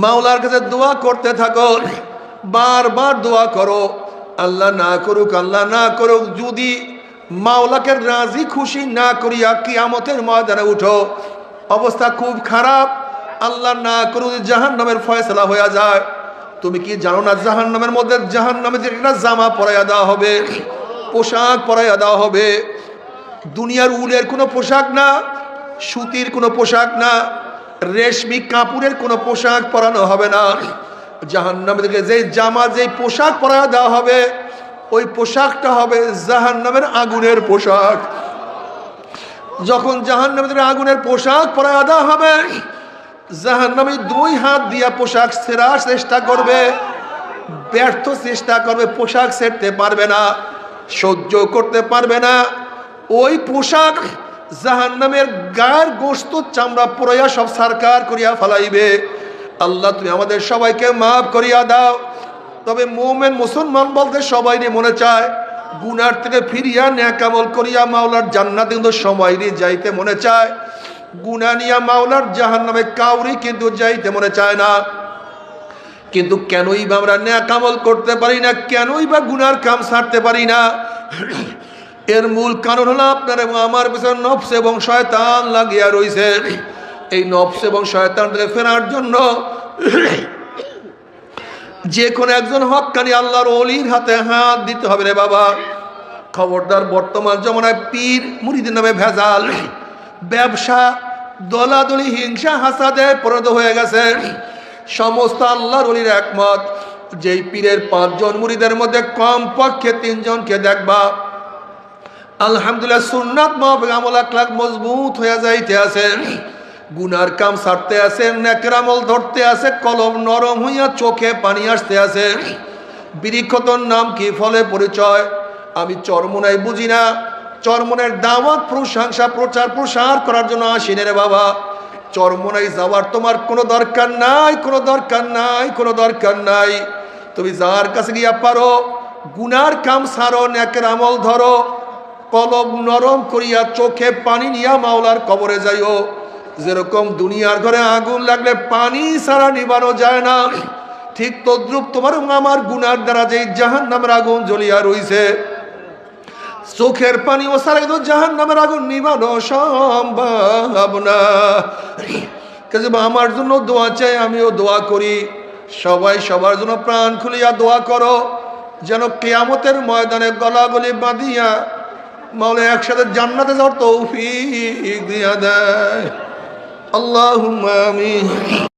মাওলার কাছে দোয়া করতে থাকো, বারবার দোয়া করো। আল্লাহ না করুক, আল্লাহ না করুক, যদি মাওলাকে রাজি খুশি না করিয়া কিয়ামতের ময়দানে উঠো, অবস্থা খুব খারাপ। আল্লাহ না করুক জাহান্নামের ফয়সালা হয়ে যায়। তুমি কি জানো না জাহান্নামের মধ্যে, জাহান্নামে যে একটা জামা পরাইয়া দেওয়া হবে, পোশাক পরাইয়া দেওয়া হবে। দুনিয়ার উলের কোনো পোশাক না, সুতির কোনো পোশাক না, রেশমি কাপড়ের কোনো পোশাক পরানো হবে না। জাহান্নামের দিকে যে জামা, যে পোশাক পরাইয়া দেওয়া হবে, ওই পোশাকটা হবে জাহান্নামের আগুনের পোশাক। যখন জাহান্নামের আগুনের পোশাক পরাইয়া দেওয়া হবে, জাহান্নামী দুই হাত দিয়া পোশাক ছেঁড়ার চেষ্টা করবে, ব্যর্থ চেষ্টা করবে, পোশাক ছেড়তে পারবে না, সহ্য করতে পারবে না। ওই পোশাক জাহান্নামের গায়ের গোশত চামড়া পুরাইয়া সব সারকার করিয়া ফেলাইবে। আল্লাহ তুমি আমাদের সবাইকে মাফ করিয়া দাও। তবে মুমিন মুসলমান বলতে সবাই মনে চায় গুনার থেকে ফিরিয়া নেক আমল করিয়া মাওলার জান্নাতে কিন্তু সময় নিয়ে যাইতে মনে চায়। গুনাহ নিয়া মাওলার জাহান্নামে কাউরি কিন্তু যাইতে মনে চায় না। কিন্তু কেনই বা আমরা নেক আমল করতে পারি না, কেনই বা গুনার কাম ছাড়তে পারি না? এর মূল কারণ হলো আপনার এবং আমার পিছনে নফস এবং শয়তান লাগিয়া রইছে। এই নফস এবং শয়তান থেকে ফেরার জন্য যে কোনো একজন হক্কানি আল্লাহর ওলির হাতে হাত দিতে হবে রে বাবা। খবরদার, বর্তমান জমানায় পীর মুরিদের নামে ভেজাল, ব্যবসা, দলাদলি, হিংসা, হাসাদে পরিণত হয়ে গেছে। সমস্ত আল্লাহর ওলির একমত, যেই পীরের 5 জন মুরিদের মধ্যে কমপক্ষে 3 জনকে দেখবা আলহামদুলিল্লাহ সুন্নাত মাহফিক আমল আখলাক মজবুত হয়ে যাইতে আছে, গুনার কাম ছাড়তে আছে, নেকের আমল ধরতে আছে, কলম নরম হইয়া চোখে পানি আসতে আছে। বিরিক্ষতর নাম কি, ফলে পরিচয়? আমি চরমোনাই বুঝি না, চরমোনের দাওয়াত প্রশংসা প্রচার প্রসার করার জন্য আসিনে রে বাবা। চরমোনাই যাওয়ার তোমার কোনো দরকার নাই, কোনো দরকার নাই, কোনো দরকার নাই। তুমি যার কাছে গিয়া পারো গুনার কাম ছাড়ো, নেকের আমল ধরো, কলম নরম করিয়া চোখে পানি নিয়া মাওলার কবরে যাইও। যেরকম দুনিয়ার ঘরে আগুন লাগলে পানি ছাড়া নিবানো যায় না, ঠিক তদ্রুপ তোমার আমার গুনার দ্বারা যে জাহান্নামের আগুন জ্বলিয়া রইছে, চোখের পানি ও সারা কিন্তু জাহান্নামের আগুন নিবানো সম্ভব না। আমার জন্য দোয়া চাই, আমিও দোয়া করি। সবাই সবার জন্য প্রাণ খুলিয়া দোয়া করো, যেন কিয়ামতের ময়দানে গলাগলি বাঁধিয়া মাওলা একসাথে জান্নাতে যাওয়ার তৌফিক দিয়া দেয়। আল্লাহুম্মা আমিন।